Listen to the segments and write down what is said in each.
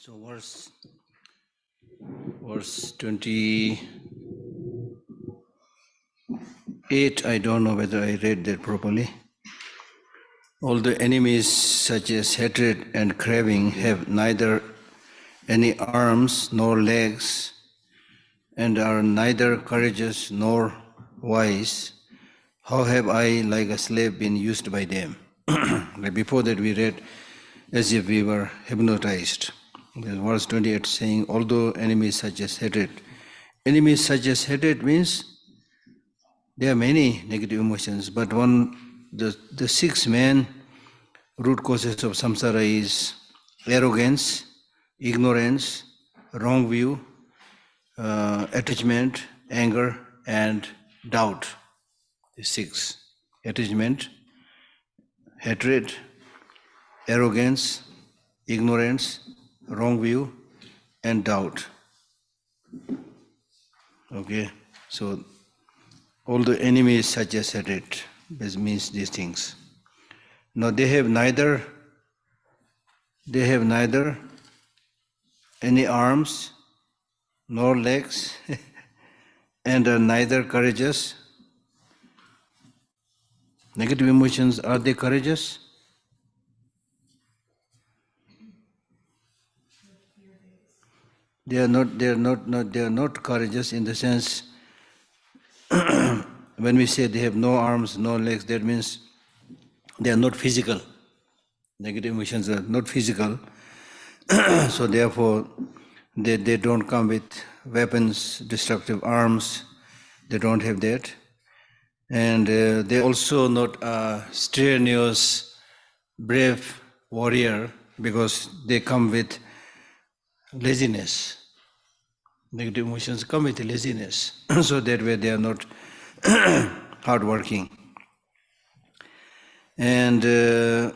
So verse 28, I don't know whether I read that properly. All the enemies such as hatred and craving have neither any arms nor legs and are neither courageous nor wise. How have I, like a slave, been used by them? Like before that we read as if we were hypnotized. Verse 28 saying, although enemies such as hatred. Enemies such as hatred means there are many negative emotions, but the six main root causes of samsara is arrogance, ignorance, wrong view, attachment, anger, and doubt. The six. Attachment, hatred, arrogance, ignorance, wrong view, and doubt. Okay, so all the enemies such as hatred, this means these things. Now they have neither any arms nor legs and are neither courageous. Negative emotions, are they courageous? They are not courageous in the sense when we say they have no arms, no legs, that means they are not physical. Negative emotions are not physical. So therefore they don't come with weapons, destructive arms. They don't have that. And they also not a strenuous, brave warrior because they come with laziness. Negative emotions come with laziness. So that way they are not hardworking. And they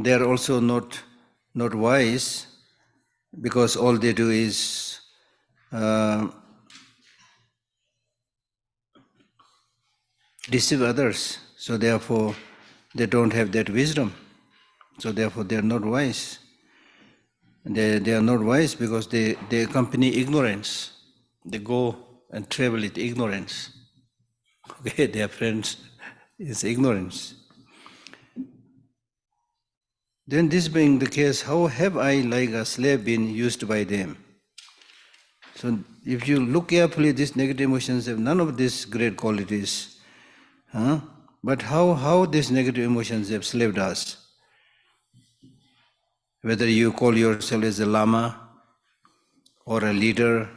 are also not wise because all they do is deceive others. So therefore they don't have that wisdom. So therefore they are not wise. They are not wise because they accompany ignorance. They go and travel with ignorance. Okay, their friends is ignorance. Then this being the case, how have I, like a slave, been used by them? So if you look carefully, these negative emotions have none of these great qualities. But how these negative emotions have slaved us? Whether you call yourself as a lama, or a leader,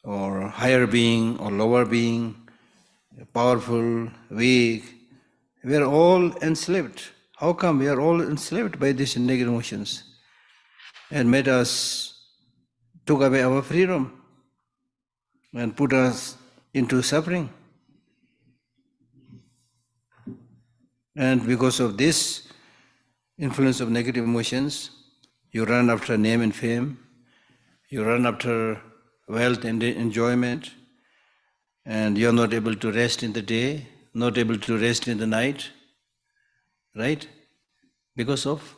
or higher being, or lower being, powerful, weak, we are all enslaved. How come we are all enslaved by these negative emotions and made us, took away our freedom and put us into suffering? And because of this influence of negative emotions, you run after name and fame, you run after wealth and enjoyment, and you are not able to rest in the day, not able to rest in the night, right? Because of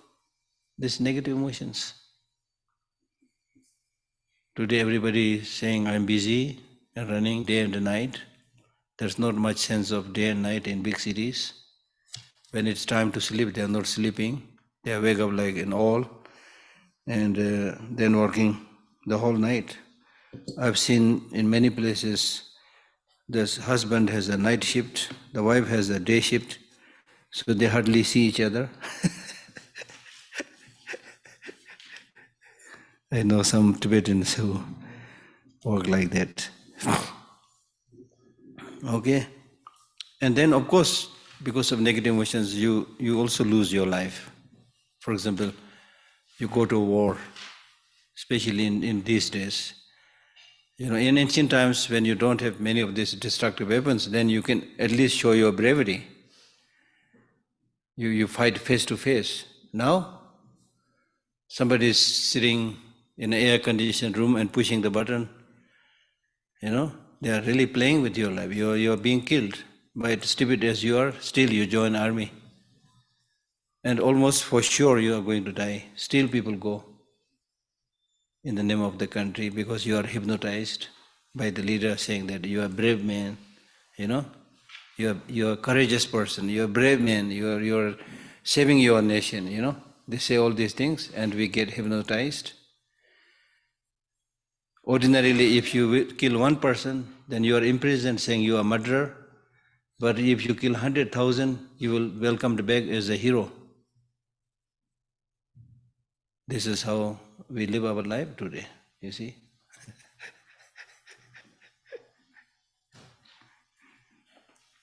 these negative emotions. Today everybody is saying, I'm busy and running day and night. There's not much sense of day and night in big cities. When it's time to sleep, they are not sleeping. They wake up like an owl and then working the whole night. I've seen in many places, this husband has a night shift, the wife has a day shift, so they hardly see each other. I know some Tibetans who work like that. Okay? And then of course, because of negative emotions, you also lose your life. For example, you go to war, especially in these days. You know, in ancient times, when you don't have many of these destructive weapons, then you can at least show your bravery. You fight face to face. Now, somebody is sitting in an air-conditioned room and pushing the button. You know, they are really playing with your life. You are being killed. But stupid as you are, still you join army. And almost for sure you are going to die. Still people go. in the name of the country because you are hypnotized by the leader saying that you are a brave man, you are a courageous person, you are a brave man, you are saving your nation, They say all these things and we get hypnotized. Ordinarily, if you kill one person, then you are imprisoned saying you are a murderer. But if you kill 100,000, you will welcomed back as a hero. This is how we live our life today, you see.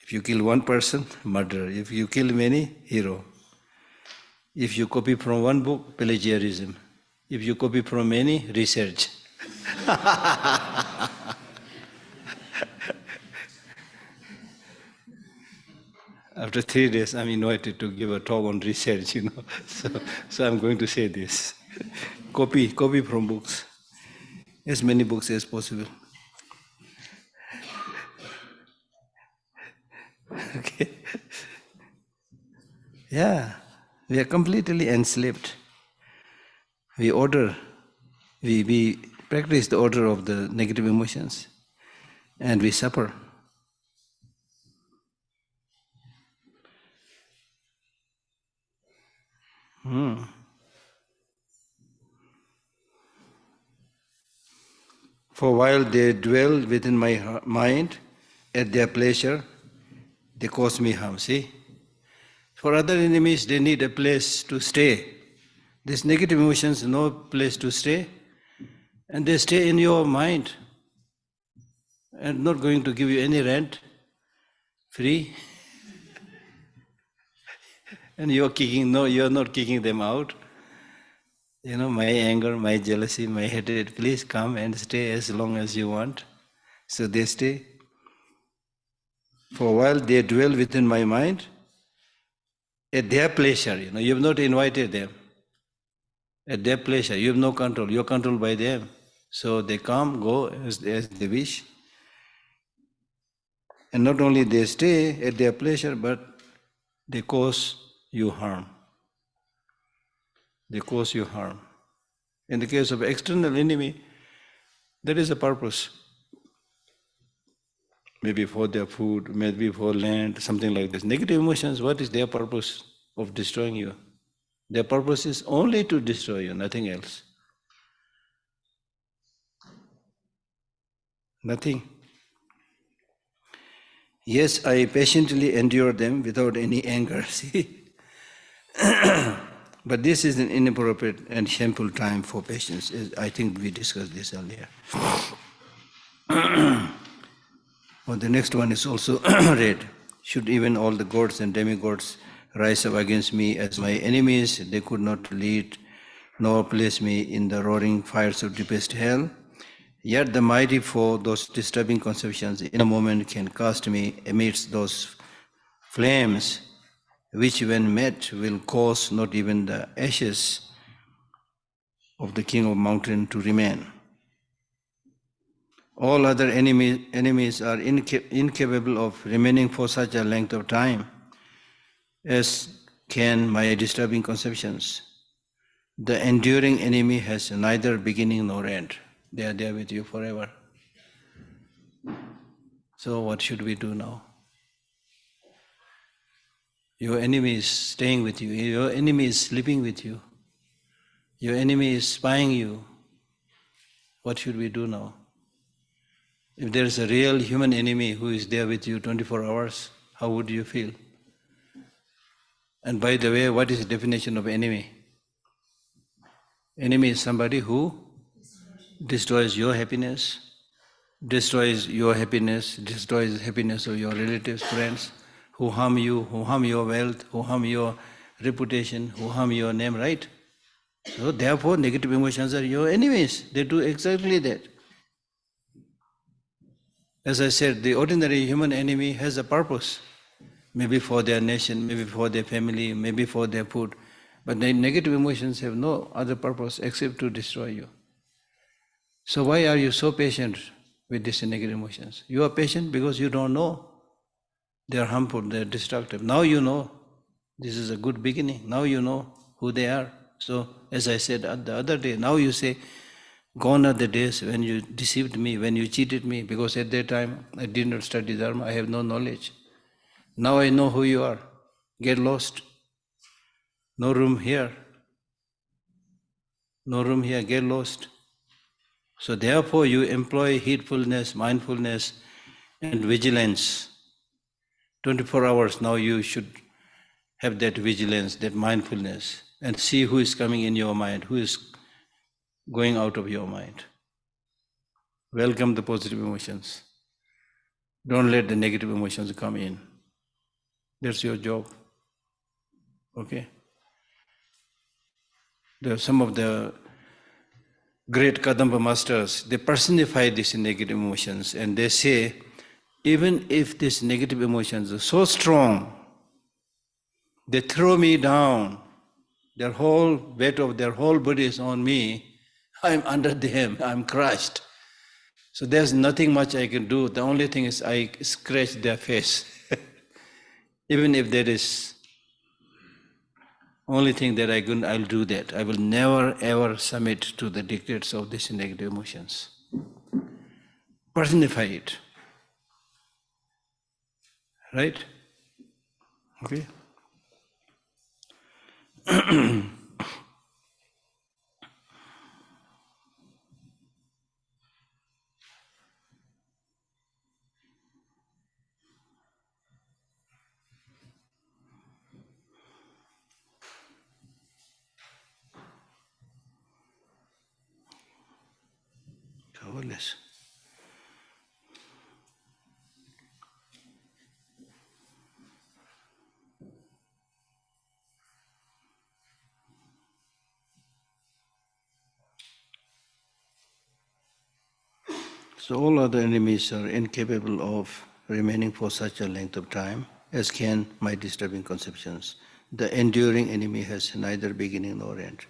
If you kill one person, murderer. If you kill many, hero. If you copy from one book, plagiarism. If you copy from many, research. After 3 days, I'm invited to give a talk on research, So I'm going to say this. Copy from books. As many books as possible. Okay. Yeah, we are completely enslaved. We practice the order of the negative emotions and we suffer. For while they dwell within my mind at their pleasure, they cause me harm. See? For other enemies, they need a place to stay. These negative emotions, no place to stay, and they stay in your mind and not going to give you any rent, free. And you're not kicking them out. My anger, my jealousy, my hatred, please come and stay as long as you want. So they stay. For while they dwell within my mind, at their pleasure, you have not invited them. At their pleasure, you have no control, you're controlled by them. So they come, go as they wish. And not only they stay at their pleasure, but they cause you harm. They cause you harm. In the case of external enemy, there is a purpose. Maybe for their food, maybe for land, something like this. Negative emotions, what is their purpose of destroying you? Their purpose is only to destroy you, nothing else. Nothing. Yes, I patiently endure them without any anger, see? But this is an inappropriate and shameful time for patience. I think we discussed this earlier. Well, the next one is also read. Should even all the gods and demigods rise up against me as my enemies, they could not lead nor place me in the roaring fires of deepest hell. Yet the mighty foe, those disturbing conceptions, in a moment can cast me amidst those flames, which when met will cause not even the ashes of the king of mountain to remain. All other enemies are incapable of remaining for such a length of time as can my disturbing conceptions. The enduring enemy has neither beginning nor end. They are there with you forever. So what should we do now? Your enemy is staying with you. Your enemy is sleeping with you. Your enemy is spying you. What should we do now? If there is a real human enemy who is there with you 24 hours, how would you feel? And by the way, what is the definition of enemy? Enemy is somebody who destroys your happiness, destroys the happiness of your relatives, friends, who harm you, who harm your wealth, who harm your reputation, who harm your name, right? So therefore, negative emotions are your enemies. They do exactly that. As I said, the ordinary human enemy has a purpose. Maybe for their nation, maybe for their family, maybe for their food. But the negative emotions have no other purpose except to destroy you. So why are you so patient with these negative emotions? You are patient because you don't know. They are harmful, they are destructive. Now you know. This is a good beginning. Now you know who they are. So as I said the other day, now you say, Gone are the days when you deceived me, when you cheated me, because at that time I did not study Dharma, I have no knowledge. Now I know who you are. Get lost. No room here. No room here, get lost. So therefore you employ heedfulness, mindfulness, and vigilance. 24 hours now you should have that vigilance, that mindfulness, and see who is coming in your mind, who is going out of your mind. Welcome the positive emotions. Don't let the negative emotions come in. That's your job. Okay? There are some of the great Kadamba masters, they personify these negative emotions and they say, even if these negative emotions are so strong, they throw me down, their whole weight of their whole body is on me, I'm under them, I'm crushed. So there's nothing much I can do. The only thing is I scratch their face. Even if there is only thing that I'll do that. I will never ever submit to the dictates of these negative emotions. Personify it. Right? Okay? Powerless. So all other enemies are incapable of remaining for such a length of time as can my disturbing conceptions. The enduring enemy has neither beginning nor end.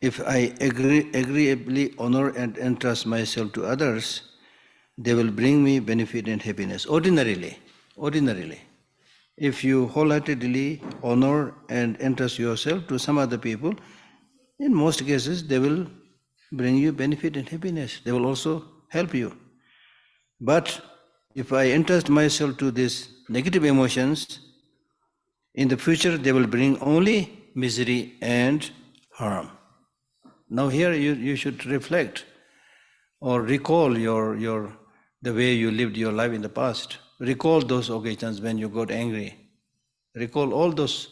If I agreeably honor and entrust myself to others, they will bring me benefit and happiness. Ordinarily. If you wholeheartedly honor and entrust yourself to some other people, in most cases they will bring you benefit and happiness. They will also help you. But if I entrust myself to these negative emotions, in the future they will bring only misery and harm. Now here you should reflect or recall the way you lived your life in the past. Recall those occasions when you got angry. Recall all those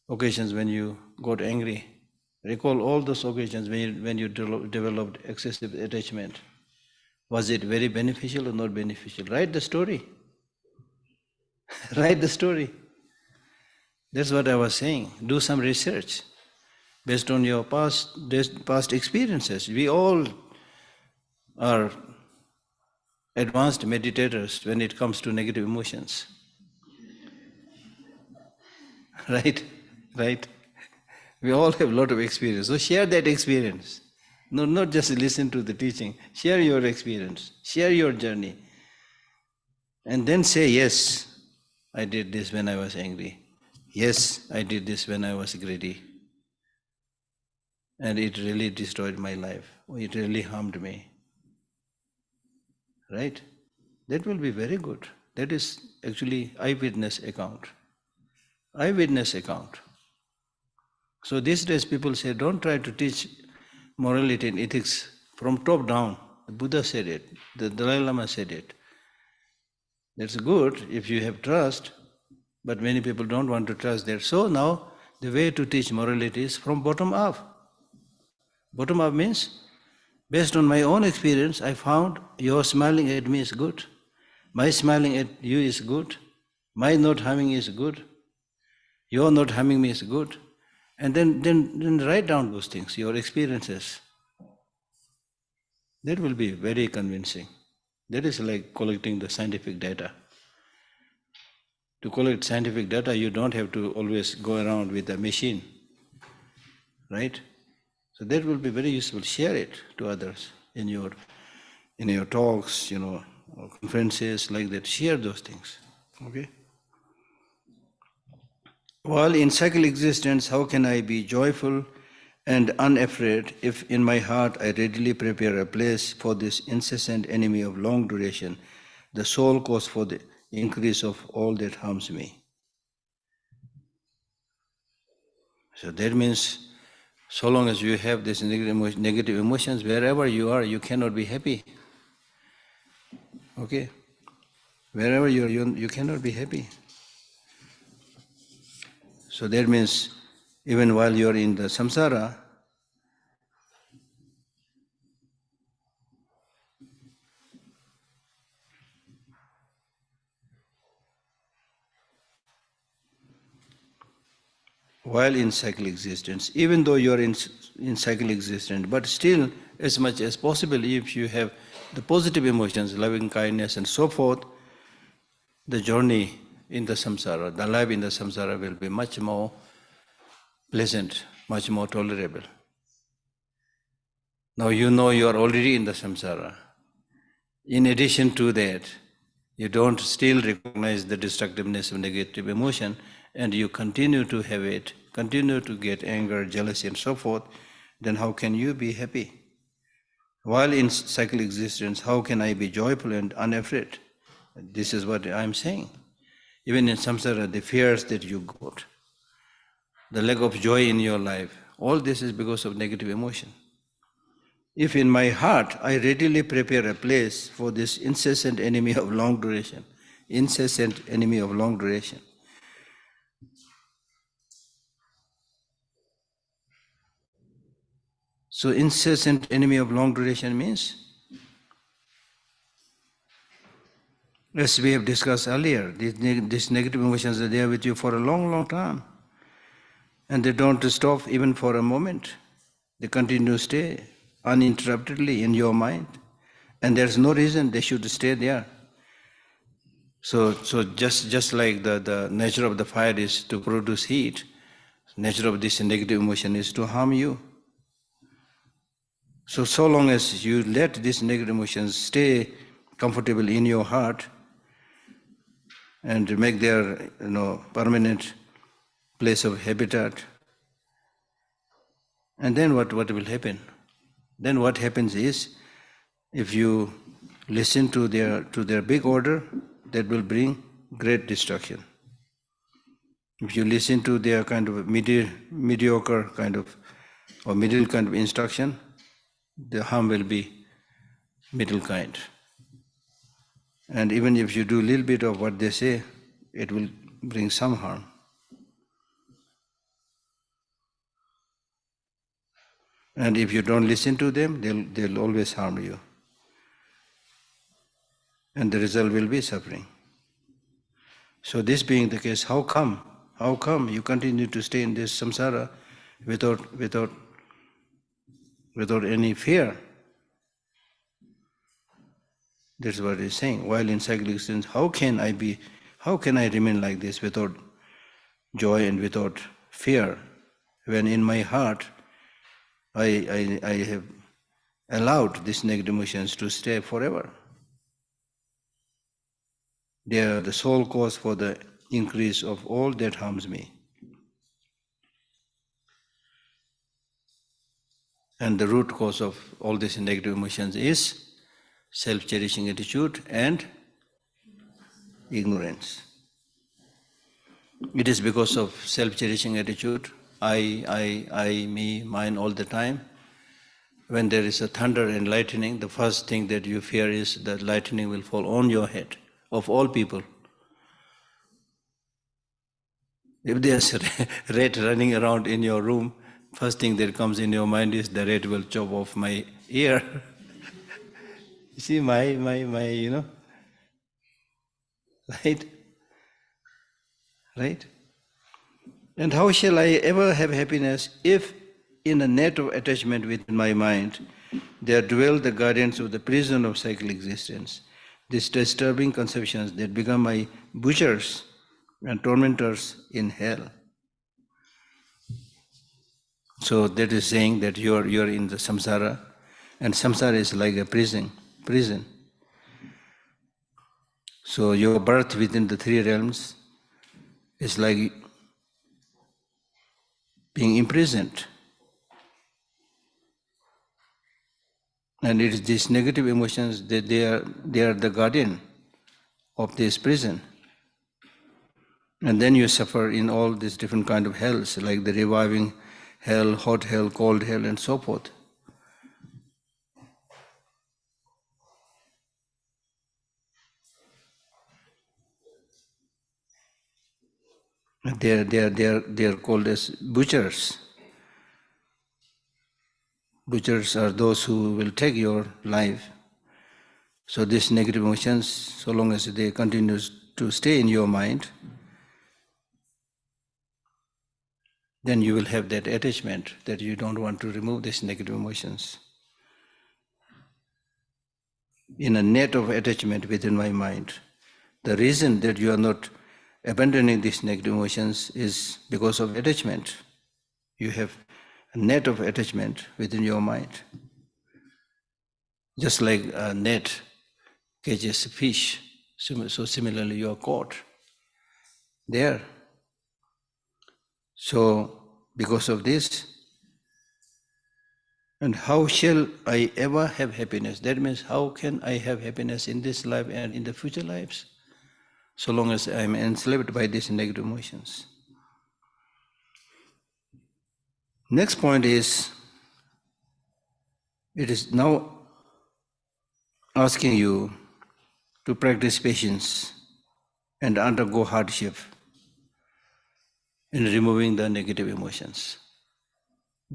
occasions when you got angry. Recall all those occasions when you developed excessive attachment. Was it very beneficial or not beneficial? Write the story. Write the story. That's what I was saying. Do some research based on your past experiences. We all are advanced meditators when it comes to negative emotions. Right? We all have a lot of experience. So share that experience. No, not just listen to the teaching. Share your experience. Share your journey. And then say, yes, I did this when I was angry. Yes, I did this when I was greedy. And it really destroyed my life. It really harmed me. Right? That will be very good. That is actually eyewitness account. Eyewitness account. So these days people say, don't try to teach morality and ethics from top down. The Buddha said it. The Dalai Lama said it. That's good if you have trust, but many people don't want to trust that. So now the way to teach morality is from bottom up. Bottom up means, based on my own experience, I found your smiling at me is good. My smiling at you is good. My not harming is good. Your not harming me is good. And then write down those things, your experiences. That will be very convincing. That is like collecting the scientific data. To collect scientific data, you don't have to always go around with a machine, right? So that will be very useful. Share it to others in your talks, or conferences like that. Share those things, okay? While in cycle existence, how can I be joyful and unafraid, if in my heart I readily prepare a place for this incessant enemy of long duration, the sole cause for the increase of all that harms me. So that means, so long as you have these negative emotions, wherever you are, you cannot be happy. Okay? Wherever you are, you cannot be happy. So that means, even while you are in the samsara, while in cycle existence, even though you are in cycle existence, but still, as much as possible, if you have the positive emotions, loving kindness and so forth, the journey in the samsara, the life in the samsara will be much more pleasant, much more tolerable. Now you know you are already in the samsara. In addition to that, you don't still recognize the destructiveness of negative emotion, and you continue to have it, continue to get anger, jealousy and so forth, then how can you be happy? While in cycle existence, how can I be joyful and unafraid? This is what I am saying. Even in samsara, the fears that you got, the lack of joy in your life, all this is because of negative emotion. If in my heart I readily prepare a place for this incessant enemy of long duration, incessant enemy of long duration, so incessant enemy of long duration means, as we have discussed earlier, these negative emotions are there with you for a long, long time. And they don't stop even for a moment. They continue to stay uninterruptedly in your mind. And there's no reason they should stay there. So just like the nature of the fire is to produce heat, nature of this negative emotion is to harm you. So long as you let these negative emotions stay comfortable in your heart and make their permanent place of habitat, and then what will happen? Then what happens is, if you listen to their big order, that will bring great destruction. If you listen to their kind of mediocre kind of or middle kind of instruction, the harm will be middle kind. And even if you do a little bit of what they say, it will bring some harm. And if you don't listen to them, they'll always harm you. And the result will be suffering. So this being the case, how come? How come you continue to stay in this samsara without any fear? That's what he's saying. While in cyclic existence, how can I remain like this without joy and without fear, when in my heart I have allowed these negative emotions to stay forever? They are the sole cause for the increase of all that harms me. And the root cause of all these negative emotions is self-cherishing attitude and ignorance. It is because of self-cherishing attitude, I, me, mine all the time. When there is a thunder and lightning, the first thing that you fear is that lightning will fall on your head, of all people. If there's a rat running around in your room, first thing that comes in your mind is the rat will chop off my ear. You see my, right? Right? And how shall I ever have happiness if in a net of attachment within my mind there dwell the guardians of the prison of cycle existence, these disturbing conceptions that become my butchers and tormentors in hell. So that is saying that you are in the samsara, and samsara is like a prison. So your birth within the three realms is like being imprisoned. And it is these negative emotions that they are the guardian of this prison. And then you suffer in all these different kind of hells, like the reviving hell, hot hell, cold hell, and so forth. They are called as butchers. Butchers are those who will take your life. So these negative emotions, so long as they continue to stay in your mind, then you will have that attachment that you don't want to remove these negative emotions. In a net of attachment within my mind. The reason that you are not abandoning these negative emotions is because of attachment. You have a net of attachment within your mind. Just like a net catches a fish, so similarly you are caught there. So, because of this, and how shall I ever have happiness? That means, how can I have happiness in this life and in the future lives? So long as I am enslaved by these negative emotions. Next point is, it is now asking you to practice patience and undergo hardship in removing the negative emotions.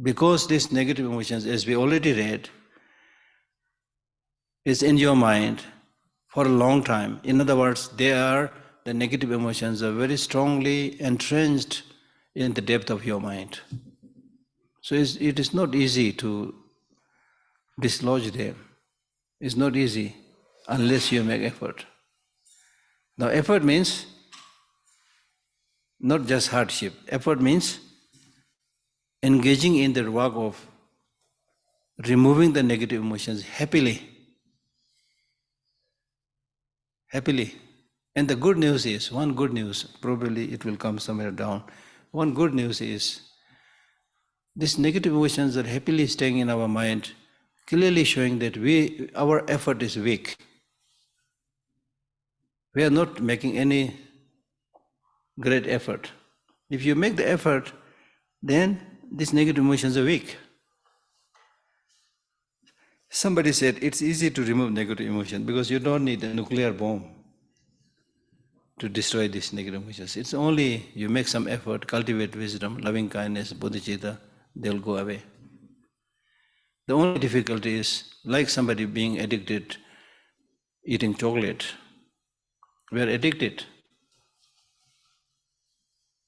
Because these negative emotions, as we already read, is in your mind for a long time. In other words, the negative emotions are very strongly entrenched in the depth of your mind. So it is not easy to dislodge them. It's not easy unless you make effort. Now, effort means not just hardship. Effort means engaging in the work of removing the negative emotions happily. Happily. And the good news is, one good news, probably it will come somewhere down. One good news is, these negative emotions are happily staying in our mind, clearly showing that our effort is weak. We are not making any great effort. If you make the effort, then these negative emotions are weak. Somebody said it's easy to remove negative emotion because you don't need a nuclear bomb to destroy these negative emotions. It's only you make some effort, cultivate wisdom, loving kindness, bodhicitta, they'll go away. The only difficulty is like somebody being addicted, eating chocolate. We are addicted.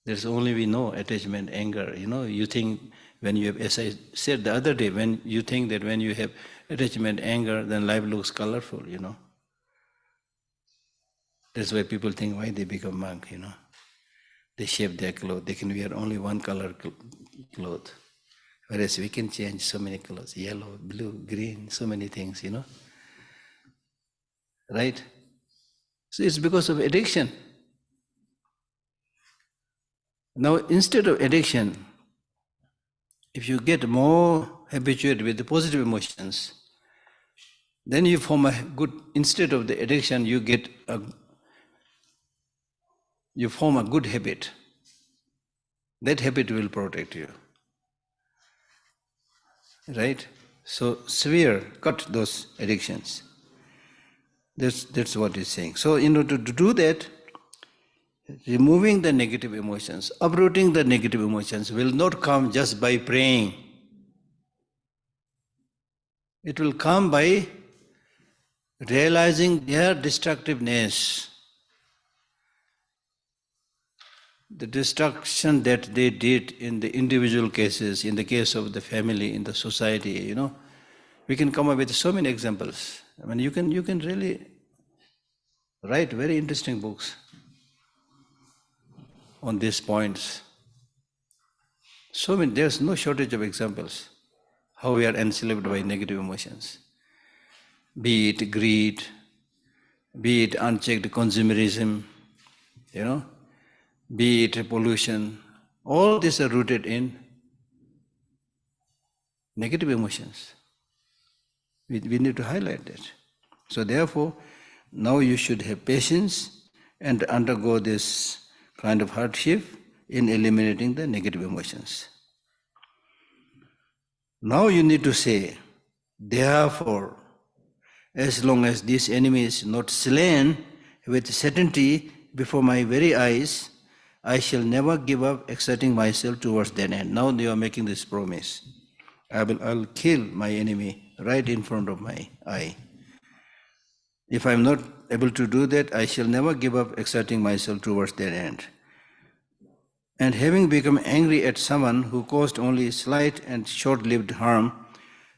There's only we know attachment, anger. You think when you have, as I said the other day, when you think that when you have attachment, anger, then life looks colorful. That's why people think why they become monk. They shave their clothes. They can wear only one color cloth. Whereas we can change so many colors, yellow, blue, green, so many things, Right? So it's because of addiction. Now, instead of addiction, if you get more habituated with the positive emotions, then you form a good, instead of the addiction, you form a good habit. That habit will protect you. Right? So, cut those addictions. That's what he's saying. So, in order to do that, removing the negative emotions, uprooting the negative emotions will not come just by praying. It will come by realizing their destructiveness, the destruction that they did in the individual cases, in the case of the family, in the society, We can come up with so many examples. I mean, you can really write very interesting books on these points. There's no shortage of examples how we are enslaved by negative emotions. Be it greed, be it unchecked consumerism, be it pollution, all these are rooted in negative emotions. We need to highlight that. So therefore, now you should have patience and undergo this kind of hardship in eliminating the negative emotions. Now you need to say, therefore, as long as this enemy is not slain with certainty before my very eyes, I shall never give up exerting myself towards that end. Now you are making this promise. I'll kill my enemy right in front of my eye. If I am not able to do that, I shall never give up exerting myself towards that end. And having become angry at someone who caused only slight and short-lived harm,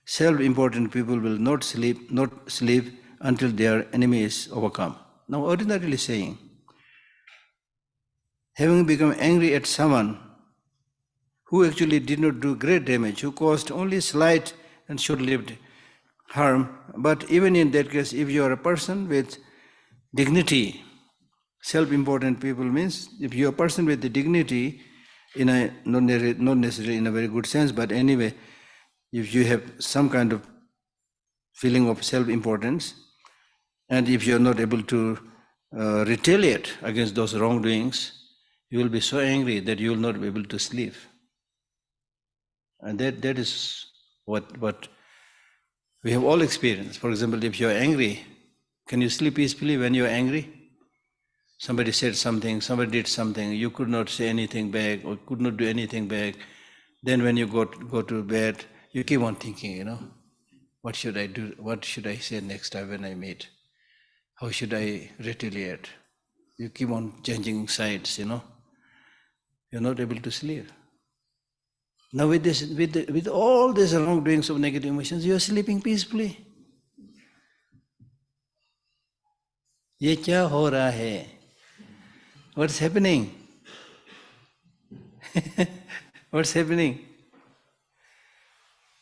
self-important people will not sleep until their enemy is overcome. Now, ordinarily saying, having become angry at someone who actually did not do great damage, who caused only slight and short-lived harm, but even in that case, if you are a person with dignity, self-important people means if you are a person with the dignity, in a not necessarily in a very good sense, but anyway, if you have some kind of feeling of self-importance, and if you are not able to retaliate against those wrongdoings, you will be so angry that you will not be able to sleep. And that is what we have all experienced. For example, if you are angry, can you sleep peacefully when you are angry? Somebody said something, somebody did something, you could not say anything back or could not do anything back. Then when you go to bed, you keep on thinking, what should I do? What should I say next time when I meet? How should I retaliate? You keep on changing sides, You're not able to sleep. Now with all these wrongdoings of negative emotions, you are sleeping peacefully. Ye kya ho raha hai? What's happening? What's happening?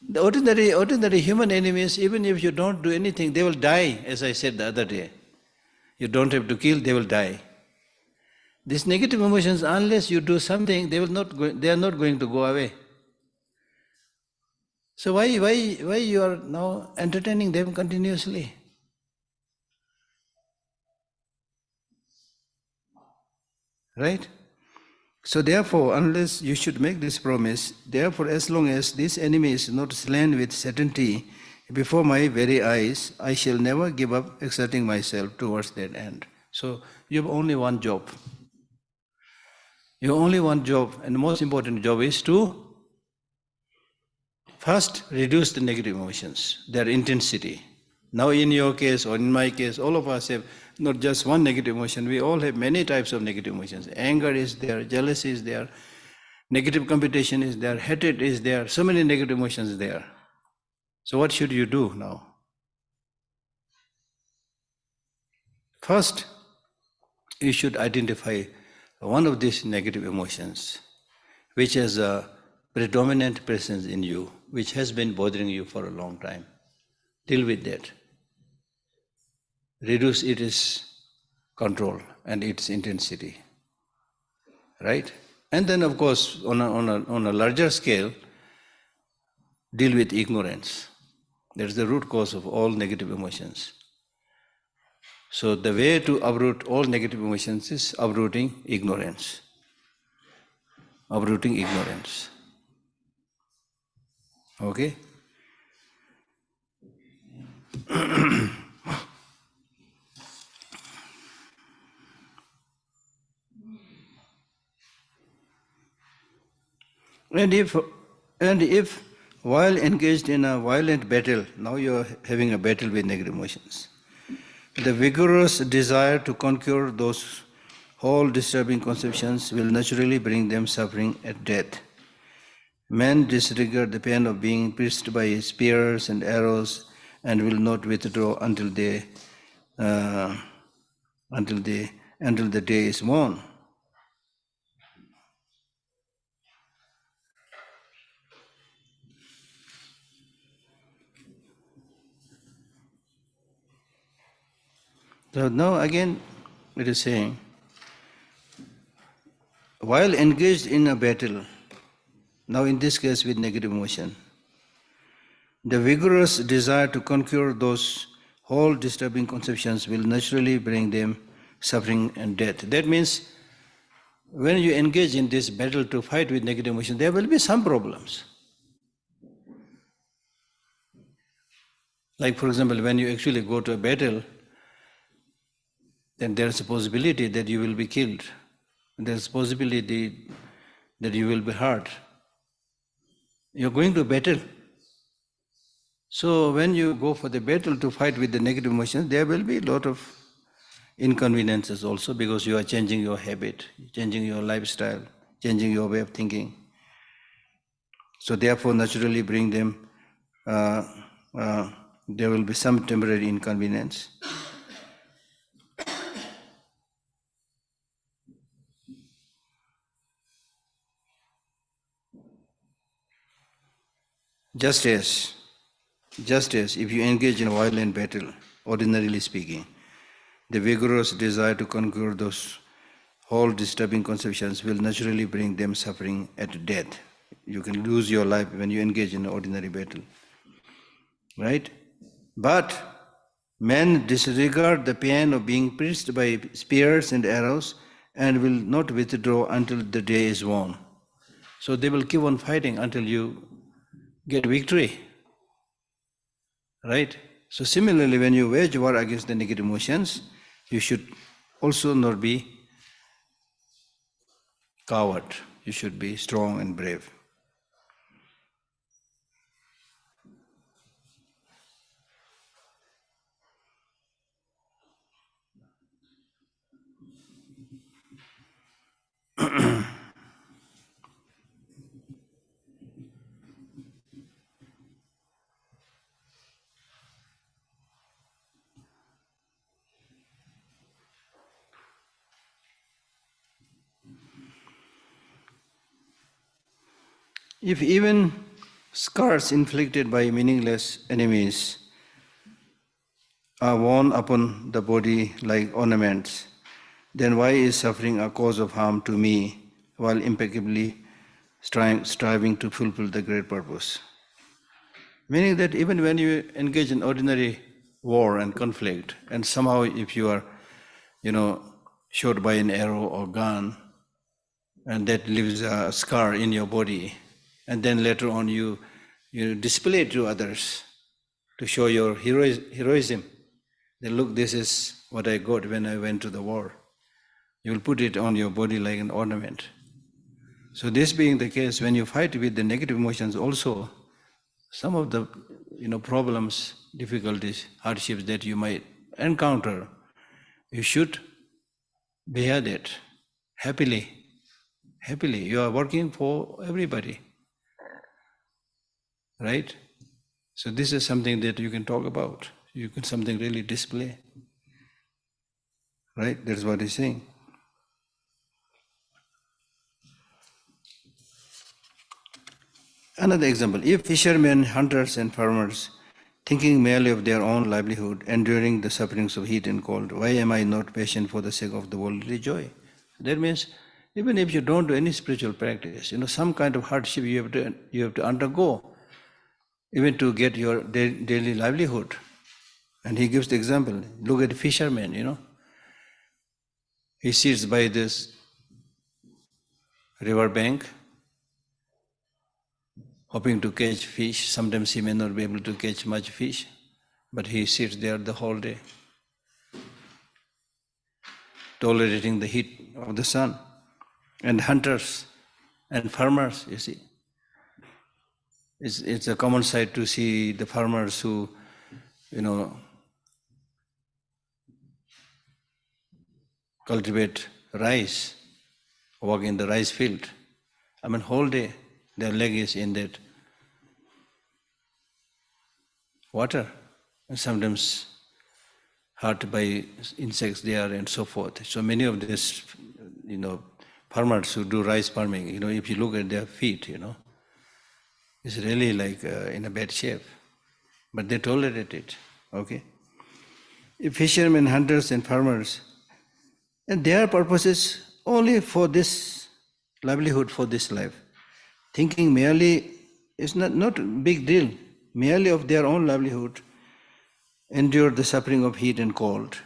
The ordinary human enemies, even if you don't do anything, they will die, as I said the other day. You don't have to kill, they will die. These negative emotions, unless you do something, they are not going to go away. So why you are now entertaining them continuously? Right? So therefore, unless you should make this promise, therefore as long as this enemy is not slain with certainty before my very eyes, I shall never give up exerting myself towards that end. So you have only one job. Your only one job, and the most important job is to first reduce the negative emotions, their intensity. Now in your case or in my case, all of us have not just one negative emotion, we all have many types of negative emotions. Anger is there, jealousy is there, negative competition is there, hatred is there, so many negative emotions there. So what should you do now? First, you should identify one of these negative emotions which has a predominant presence in you, which has been bothering you for a long time. Deal with that. Reduce its control and its intensity. Right? And then of course, on a larger scale, deal with ignorance. That is the root cause of all negative emotions. So the way to uproot all negative emotions is uprooting ignorance. Uprooting ignorance. Okay? And if while engaged in a violent battle, now you are having a battle with negative emotions, the vigorous desire to conquer those whole disturbing conceptions will naturally bring them suffering at death. Men disregard the pain of being pierced by spears and arrows and will not withdraw until the day is won. So now again it is saying, while engaged in a battle, now in this case with negative emotion, The vigorous desire to conquer those whole disturbing conceptions will naturally bring them suffering and death. That means when you engage in this battle to fight with negative emotions, there will be some problems. Like for example, when you actually go to a battle, then there is a possibility that you will be killed. There is a possibility that you will be hurt. You are going to battle. So when you go for the battle to fight with the negative emotions, there will be a lot of inconveniences also, because you are changing your habit, changing your lifestyle, changing your way of thinking. So therefore naturally bring them, there will be some temporary inconvenience. Just as if you engage in a violent battle, ordinarily speaking, the vigorous desire to conquer those whole disturbing conceptions will naturally bring them suffering at death. You can lose your life when you engage in an ordinary battle. Right? But men disregard the pain of being pierced by spears and arrows and will not withdraw until the day is won. So they will keep on fighting until you get victory. Right? So similarly, when you wage war against the negative emotions, you should also not be coward. You should be strong and brave. If even scars inflicted by meaningless enemies are worn upon the body like ornaments, then why is suffering a cause of harm to me while impeccably striving to fulfill the great purpose? Meaning that even when you engage in ordinary war and conflict, and somehow if you are, shot by an arrow or gun, and that leaves a scar in your body, and then later on you display it to others to show your heroism. Then look, this is what I got when I went to the war. You will put it on your body like an ornament. So this being the case, when you fight with the negative emotions also, some of the problems, difficulties, hardships that you might encounter, you should bear that happily. Happily. You are working for everybody. Right? So this is something that you can talk about. You can something really display. Right? That's what he's saying. Another example, if fishermen, hunters and farmers, thinking merely of their own livelihood, enduring the sufferings of heat and cold, why am I not patient for the sake of the worldly joy? That means even if you don't do any spiritual practice, some kind of hardship you have to undergo, even to get your daily livelihood. And he gives the example, look at the fisherman, he sits by this river bank, hoping to catch fish. Sometimes he may not be able to catch much fish, but he sits there the whole day, tolerating the heat of the sun. And hunters and farmers, you see, it's a common sight to see the farmers who, cultivate rice, work in the rice field. Whole day their leg is in that water, and sometimes hurt by insects there and so forth. So many of these, farmers who do rice farming, if you look at their feet, it's really like in a bad shape. But they tolerate it, okay? If fishermen, hunters and farmers, and their purpose is only for this livelihood, for this life. Thinking merely is not a big deal. merely of their own livelihood, endure the suffering of heat and cold.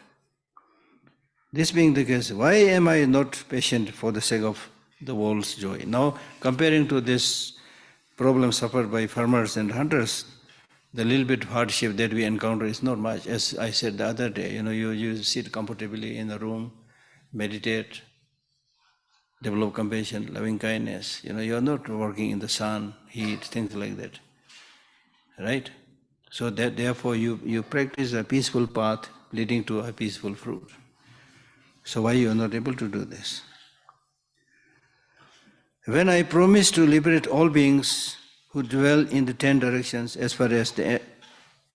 This being the case, why am I not patient for the sake of the world's joy? Now, comparing to this problem suffered by farmers and hunters, the little bit hardship that we encounter is not much. As I said the other day, you sit comfortably in a room, meditate, develop compassion, loving kindness. You are not working in the sun, heat, things like that. Right? So that therefore you practice a peaceful path leading to a peaceful fruit. So why you are not able to do this? When I promise to liberate all beings who dwell in the 10 directions as far as the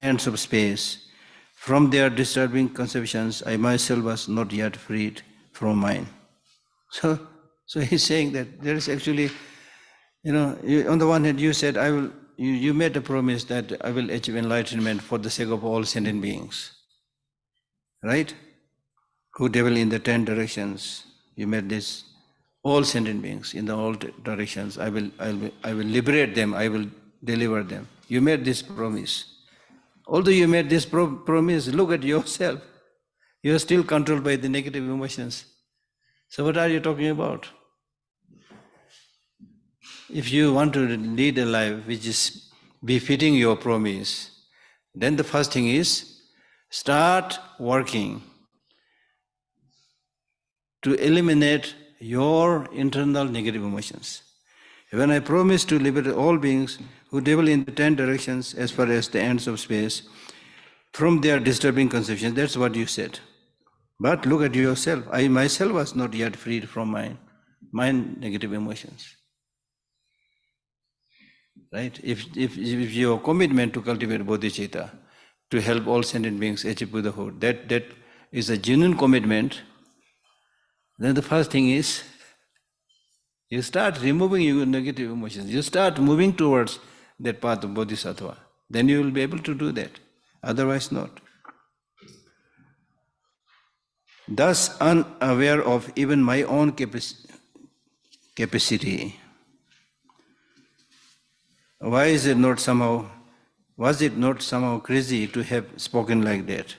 ends of space, from their disturbing conceptions, I myself was not yet freed from mine. So he's saying that there is actually, on the one hand you said, you made a promise that I will achieve enlightenment for the sake of all sentient beings. Right? Who dwell in the 10 directions. You made this, all sentient beings in the all directions. I will liberate them, I will deliver them. You made this promise. Although you made this promise, look at yourself. You are still controlled by the negative emotions. So what are you talking about? If you want to lead a life which is befitting your promise, then the first thing is start working to eliminate your internal negative emotions. When I promise to liberate all beings who dwell in the 10 directions as far as the ends of space, from their disturbing conceptions, that's what you said. But look at yourself. I myself was not yet freed from my negative emotions. Right? If your commitment to cultivate bodhicitta, to help all sentient beings achieve Buddhahood, that is a genuine commitment, then the first thing is, you start removing your negative emotions. You start moving towards that path of Bodhisattva. Then you will be able to do that. Otherwise not. Thus unaware of even my own capacity, was it not somehow crazy to have spoken like that?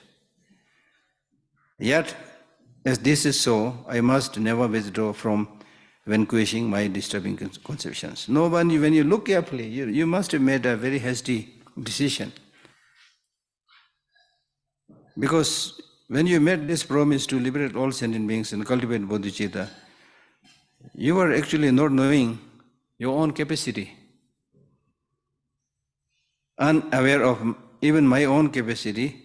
Yet, as this is so, I must never withdraw from vanquishing my disturbing conceptions. No one, when you look carefully, you must have made a very hasty decision. Because when you made this promise to liberate all sentient beings and cultivate bodhicitta, you were actually not knowing your own capacity. Unaware of even my own capacity,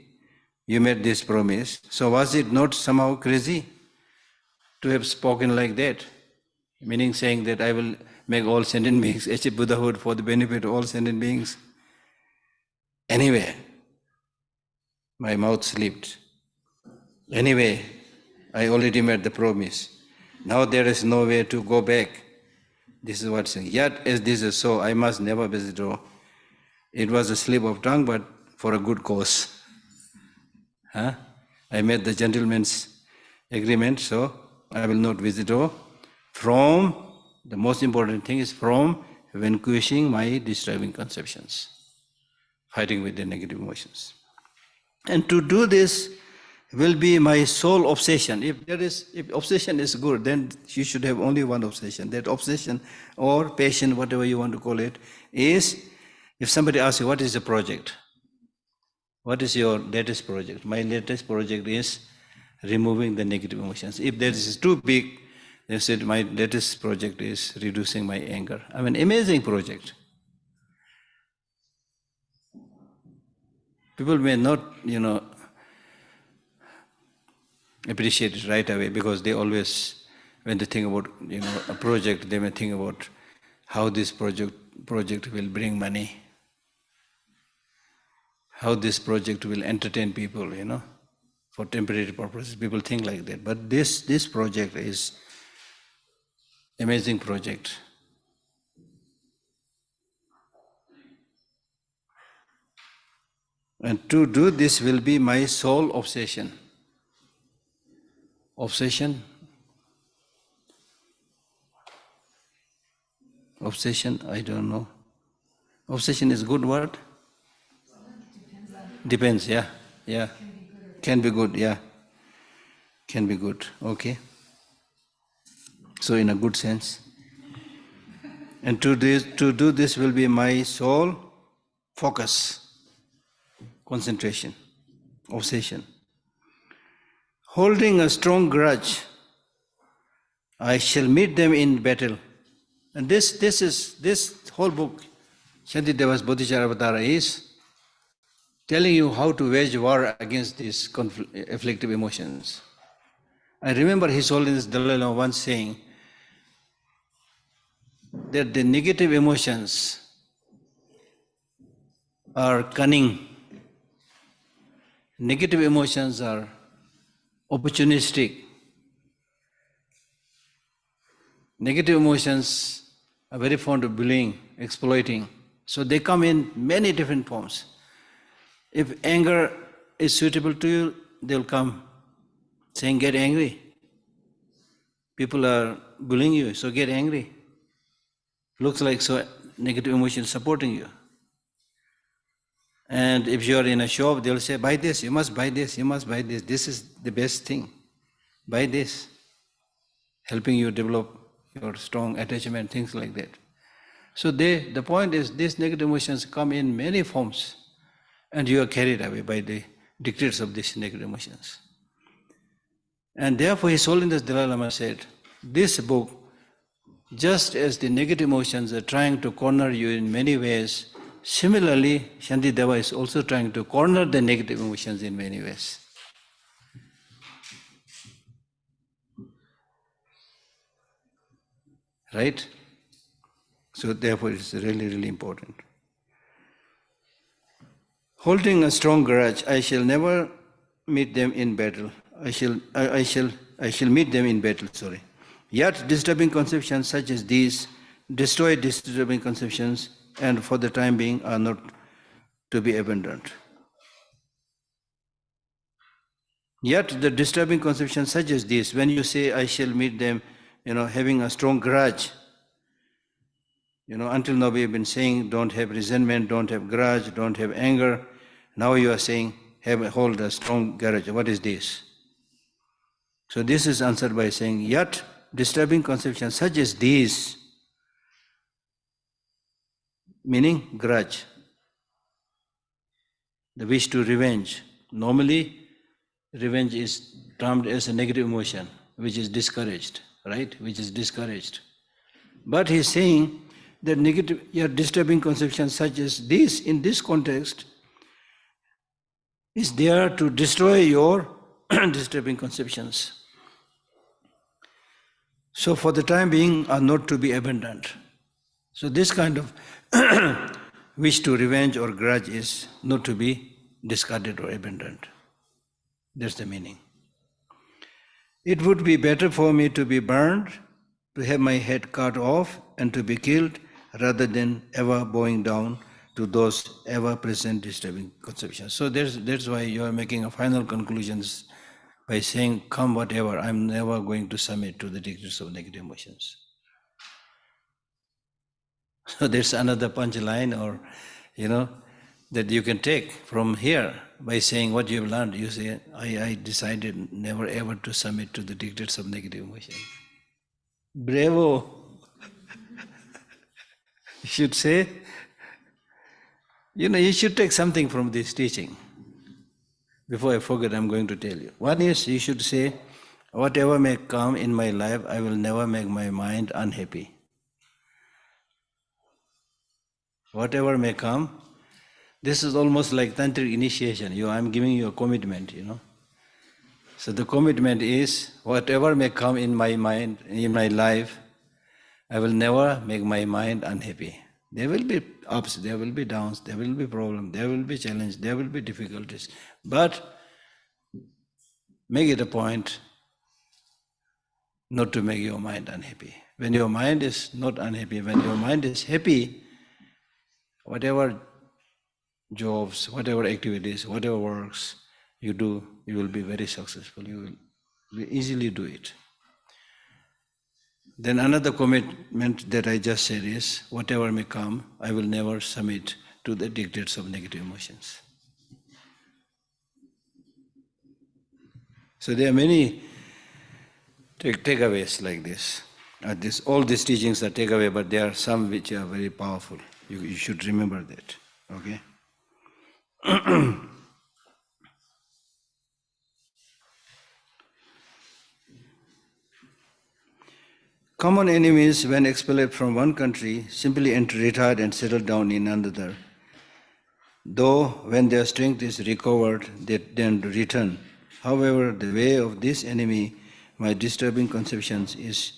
you made this promise. So was it not somehow crazy to have spoken like that? Meaning saying that I will make all sentient beings achieve Buddhahood for the benefit of all sentient beings. Anyway, my mouth slipped. Anyway, I already made the promise. Now there is no way to go back. This is what's saying. Yet as this is so, I must never withdraw. It was a slip of tongue, but for a good cause. I made the gentleman's agreement, so I will not withdraw from, the most important thing is from vanquishing my disturbing conceptions, fighting with the negative emotions. And to do this will be my sole obsession. If obsession is good, then you should have only one obsession. That obsession or passion, whatever you want to call it, is, if somebody asks you, what is the project? What is your latest project? My latest project is removing the negative emotions. If that is too big, they said my latest project is reducing my anger. I mean, amazing project. People may not, appreciate it right away, because they always, when they think about, a project, they may think about how this project will bring money, how this project will entertain people, for temporary purposes. People think like that. But this project is amazing project. And to do this will be my sole obsession. Obsession? Obsession, I don't know. Obsession is a good word? Depends, yeah. Yeah. Can be good, yeah. Can be good, okay. So in a good sense. And to do this will be my sole focus, concentration, obsession. Holding a strong grudge, I shall meet them in battle. And this whole book, Shantideva's Bodhisattva is telling you how to wage war against these afflictive emotions. I remember His Holiness Dalai Lama once saying that the negative emotions are cunning. Negative emotions are opportunistic. Negative emotions are very fond of bullying, exploiting. So they come in many different forms. If anger is suitable to you, they'll come saying, get angry. People are bullying you, so get angry. Looks like so negative emotion supporting you. And if you are in a shop, they'll say, buy this, you must buy this, you must buy this. This is the best thing. Buy this. Helping you develop your strong attachment, things like that. So the point is, these negative emotions come in many forms, and you are carried away by the dictates of these negative emotions. And therefore His Holiness Dalai Lama said, this book, just as the negative emotions are trying to corner you in many ways, similarly, Shantideva is also trying to corner the negative emotions in many ways. Right? So therefore it's really, really important. Holding a strong grudge, I shall never meet them in battle. I shall meet them in battle, sorry. Yet disturbing conceptions such as these destroy disturbing conceptions and for the time being are not to be abandoned. Yet the disturbing conceptions such as these, when you say I shall meet them, having a strong grudge, until now we have been saying don't have resentment, don't have grudge, don't have anger. Now you are saying hold a strong grudge. What is this? So this is answered by saying, yet disturbing conceptions such as these, meaning grudge, the wish to revenge. Normally, revenge is termed as a negative emotion, which is discouraged, right? Which is discouraged. But he's saying that negative, disturbing conceptions such as this, in this context, is there to destroy your disturbing conceptions. So for the time being are not to be abandoned. So this kind of wish to revenge or grudge is not to be discarded or abandoned. That's the meaning. It would be better for me to be burned, to have my head cut off and to be killed, rather than ever bowing down to those ever-present disturbing conceptions. So that's why you are making a final conclusions by saying, come whatever, I'm never going to submit to the dictates of negative emotions. So there's another punchline or, that you can take from here by saying what you have learned. You say, I decided never ever to submit to the dictates of negative emotions. Bravo! You should say, you should take something from this teaching. Before I forget, I'm going to tell you. One is, you should say, whatever may come in my life, I will never make my mind unhappy. Whatever may come, this is almost like tantric initiation. I'm giving you a commitment, So the commitment is, whatever may come in my mind, in my life, I will never make my mind unhappy. There will be ups, there will be downs, there will be problems, there will be challenges, there will be difficulties. But make it a point not to make your mind unhappy. When your mind is not unhappy, when your mind is happy, whatever jobs, whatever activities, whatever works you do, you will be very successful. You will easily do it. Then another commitment that I just said is, whatever may come, I will never submit to the dictates of negative emotions. So there are many takeaways like this. All these teachings are takeaway, but there are some which are very powerful. You should remember that. Okay? Common enemies, when expelled from one country, simply retire and settle down in another. Though when their strength is recovered, they then return. However, the way of this enemy, my disturbing conceptions, is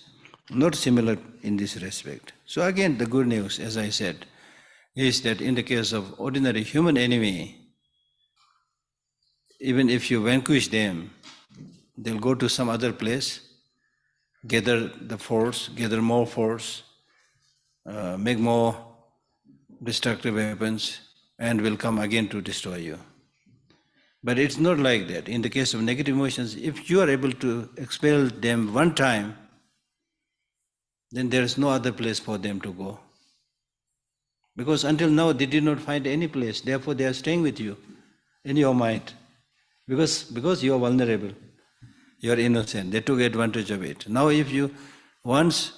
not similar in this respect. So again, the good news, as I said, is that in the case of ordinary human enemy, even if you vanquish them, they'll go to some other place, gather the force, gather more force, make more destructive weapons, and will come again to destroy you. But it's not like that. In the case of negative emotions, if you are able to expel them one time, then there is no other place for them to go. Because until now they did not find any place, therefore they are staying with you in your mind. Because you are vulnerable, you are innocent, they took advantage of it. Now if you once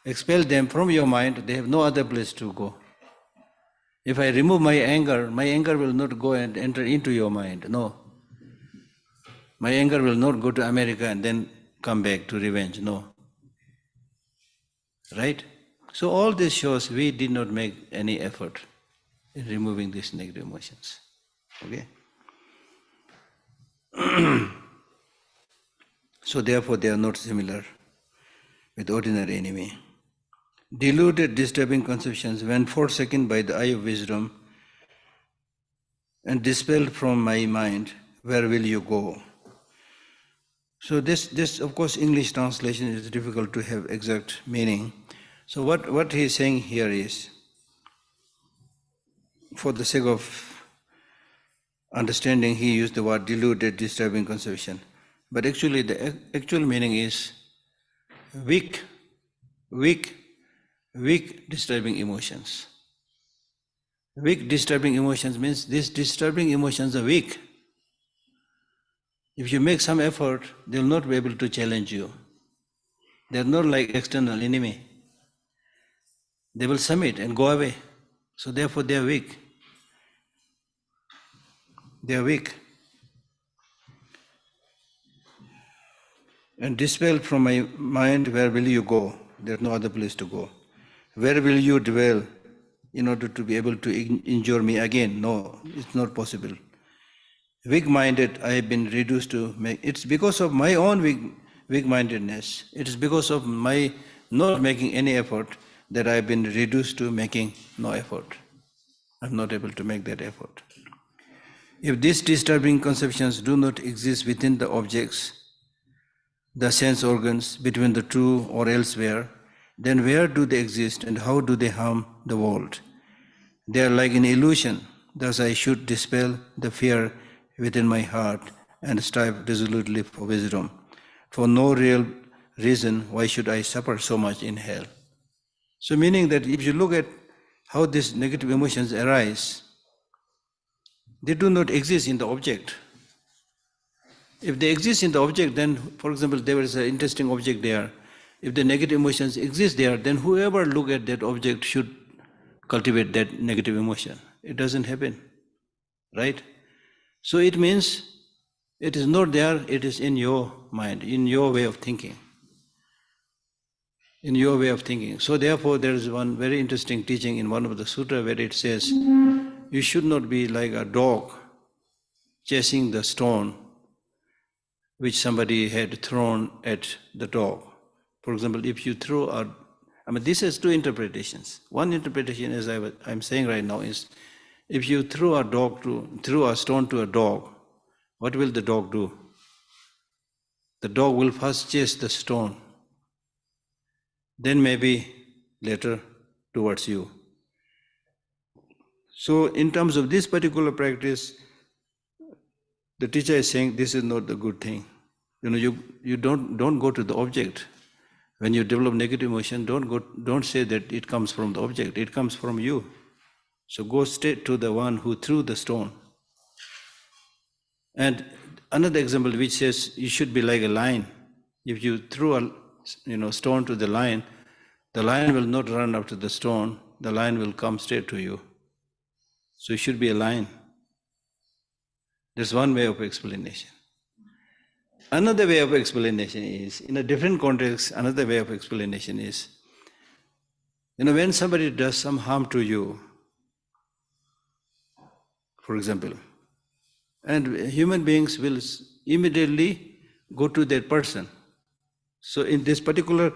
expel them from your mind, they have no other place to go. If I remove my anger will not go and enter into your mind, no. My anger will not go to America and then come back to revenge, no. Right? So all this shows we did not make any effort in removing these negative emotions. Okay? So therefore they are not similar with ordinary enemy. Deluded, disturbing conceptions, when forsaken by the eye of wisdom and dispelled from my mind, where will you go? So this of course English translation is difficult to have exact meaning. So what he is saying here is, for the sake of understanding, he used the word deluded, disturbing conception. But actually the actual meaning is weak disturbing emotions. Weak disturbing emotions means these disturbing emotions are weak. If you make some effort, they will not be able to challenge you. They are not like external enemy. They will submit and go away. So therefore they are weak. They are weak. And dispel from my mind, where will you go? There is no other place to go. Where will you dwell in order to be able to injure me again? No, it's not possible. Weak-minded, I have been reduced to make. It's because of my own weak-mindedness. It is because of my not making any effort that I have been reduced to making no effort. I'm not able to make that effort. If these disturbing conceptions do not exist within the objects, the sense organs, between the two or elsewhere, then where do they exist and how do they harm the world? They are like an illusion. Thus I should dispel the fear within my heart and strive resolutely for wisdom. For no real reason, why should I suffer so much in hell? So meaning that if you look at how these negative emotions arise, they do not exist in the object. If they exist in the object, then, for example, there is an interesting object there. If the negative emotions exist there, then whoever look at that object should cultivate that negative emotion. It doesn't happen, right? So it means it is not there, it is in your mind, in your way of thinking. In your way of thinking. So therefore there is one very interesting teaching in one of the sutras where it says, you should not be like a dog chasing the stone which somebody had thrown at the dog. For example, if you throw this has two interpretations. One interpretation, as I'm saying right now, is if you throw a stone to a dog, what will the dog do? The dog will first chase the stone, then maybe later towards you. So in terms of this particular practice, the teacher is saying this is not the good thing. You don't go to the object. When you develop negative emotion, don't say that it comes from the object, it comes from you. So go straight to the one who threw the stone. And another example which says you should be like a lion. If you throw a stone to the lion will not run up to the stone, the lion will come straight to you. So you should be a lion. That's one way of explanation. Another way of explanation is, in a different context, another way of explanation is, when somebody does some harm to you, for example, and human beings will immediately go to that person. So in this particular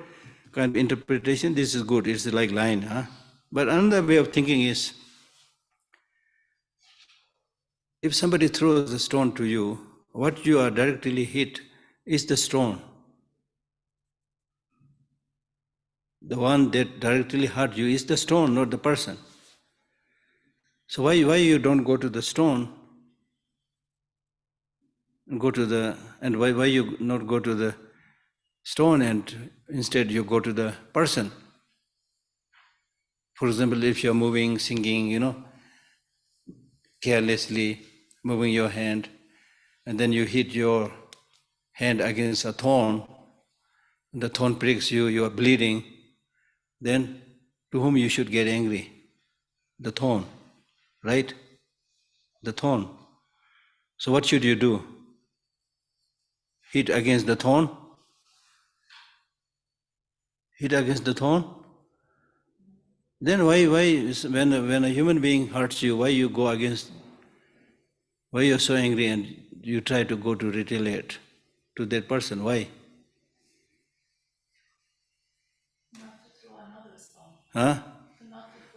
kind of interpretation, this is good, it's like lion. But another way of thinking is, if somebody throws a stone to you, what you are directly hit is the stone. The one that directly hurt you is the stone, not the person. So why you don't go to the stone, and why you not go to the stone and instead you go to the person? For example, if you're moving, singing, carelessly, moving your hand, and then you hit your hand against a thorn, the thorn pricks you, you are bleeding, then to whom you should get angry? The thorn, right? The thorn. So what should you do? Hit against the thorn? Hit against the thorn? Then why when a human being hurts you, why you go against, why you're so angry and you try to go to retaliate to that person? Why?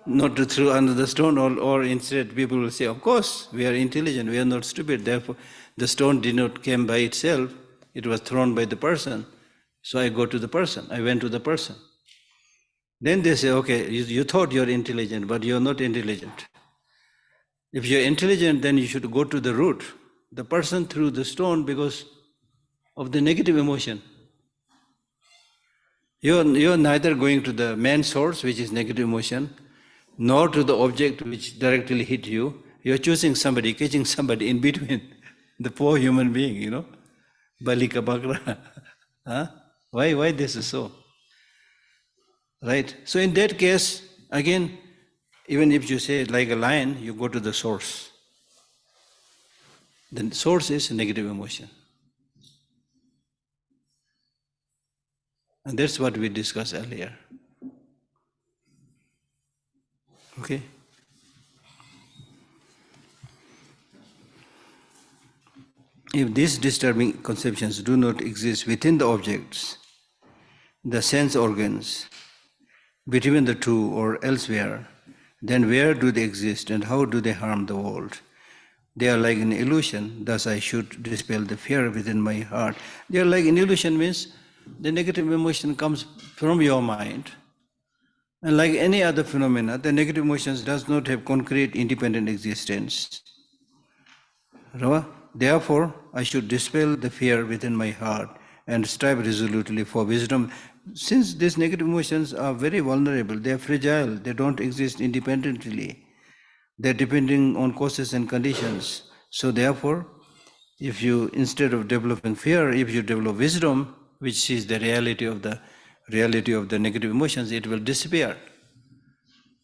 Not to throw another stone, or instead people will say, of course, we are intelligent, we are not stupid, therefore the stone did not come by itself, it was thrown by the person, so I go to the person, I went to the person. Then they say, okay, you thought you're intelligent, but you're not intelligent. If you're intelligent, then you should go to the root. The person threw the stone because of the negative emotion. You're neither going to the main source, which is negative emotion, nor to the object which directly hit you. You're choosing somebody, catching somebody in between. The poor human being, Balika Bakra. Why this is so? Right? So in that case, again, even if you say like a lion, you go to the source. The source is negative emotion. And that's what we discussed earlier. Okay? If these disturbing conceptions do not exist within the objects, the sense organs, between the two or elsewhere, then where do they exist and how do they harm the world? They are like an illusion, thus I should dispel the fear within my heart. They are like an illusion means the negative emotion comes from your mind. And like any other phenomena, the negative emotions does not have concrete independent existence. Therefore, I should dispel the fear within my heart and strive resolutely for wisdom. Since these negative emotions are very vulnerable, they are fragile, they don't exist independently. They're depending on causes and conditions. So therefore, if you, instead of developing fear, if you develop wisdom, which sees the reality of the negative emotions, it will disappear.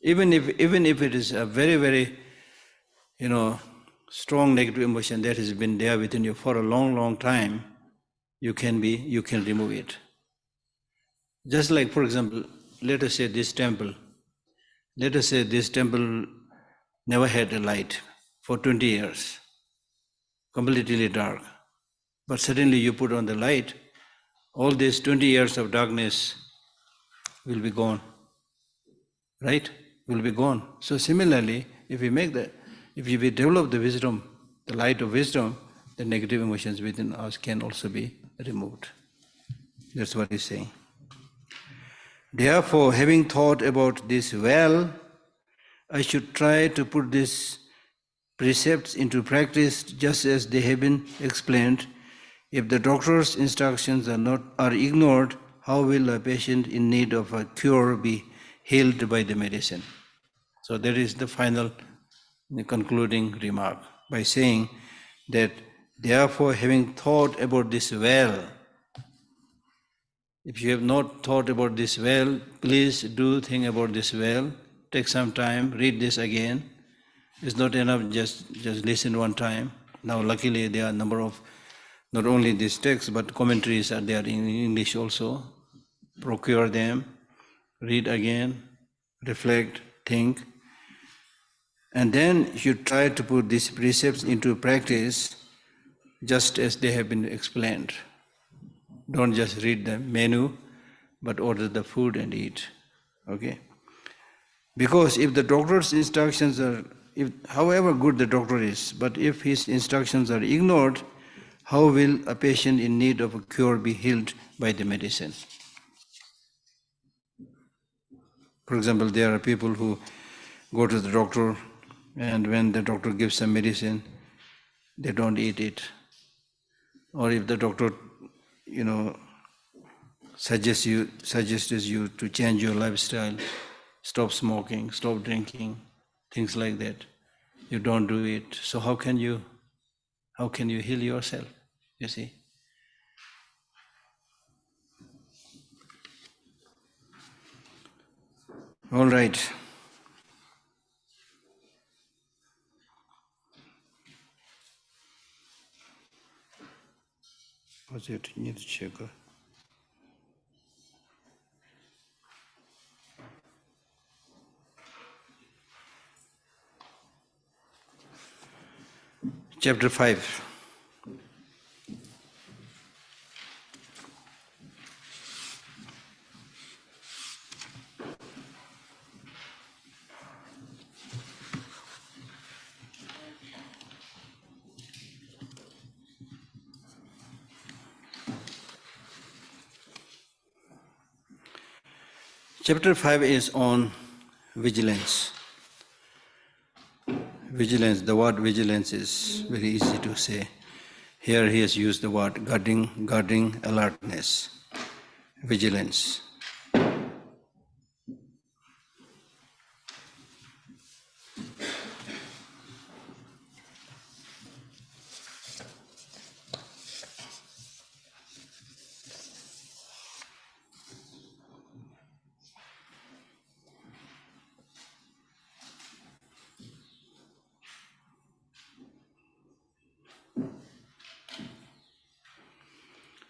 Even if it is a very, very, strong negative emotion that has been there within you for a long, long time, you can remove it. Just like, for example, let us say this temple never had a light for 20 years, completely dark. But suddenly you put on the light, all these 20 years of darkness will be gone, right? Will be gone. So similarly, if we develop the wisdom, the light of wisdom, the negative emotions within us can also be removed. That's what he's saying. Therefore, having thought about this well, I should try to put these precepts into practice just as they have been explained. If the doctor's instructions are ignored, how will a patient in need of a cure be healed by the medicine? So that is the final concluding remark by saying that Therefore, having thought about this well, if you have not thought about this well, please do think about this well. Take some time, read this again. It's not enough just listen one time. Now luckily there are a number of, not only this text, but commentaries are there in English also. Procure them, read again, reflect, think. And then you try to put these precepts into practice just as they have been explained. Don't just read the menu, but order the food and eat. Okay? Because if the doctor's instructions are, however good the doctor is, but if his instructions are ignored, how will a patient in need of a cure be healed by the medicine? For example, there are people who go to the doctor, and when the doctor gives some medicine, they don't eat it. Or if the doctor, suggests you to change your lifestyle, stop smoking, stop drinking, things like that, you don't do it. So how can you heal yourself? You see? All right. What's it? You need to check. Chapter 5. Chapter 5 is on vigilance. Vigilance, the word vigilance is very easy to say. Here he has used the word guarding alertness, vigilance.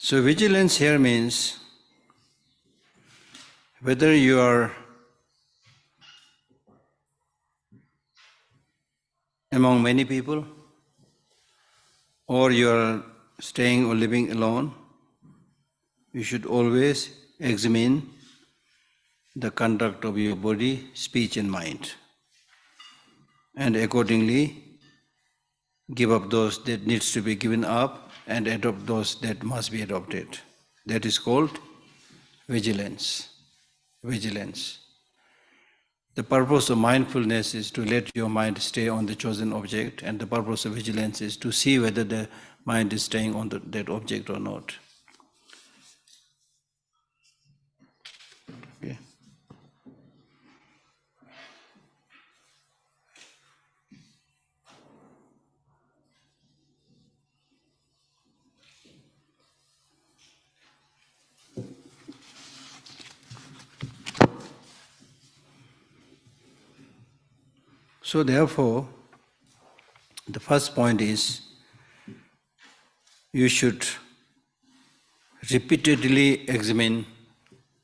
So vigilance here means whether you are among many people or you are staying or living alone, you should always examine the conduct of your body, speech and mind, and accordingly give up those that needs to be given up and adopt those that must be adopted. That is called vigilance. Vigilance. The purpose of mindfulness is to let your mind stay on the chosen object, and the purpose of vigilance is to see whether the mind is staying on that object or not. Okay. So therefore, the first point is you should repeatedly examine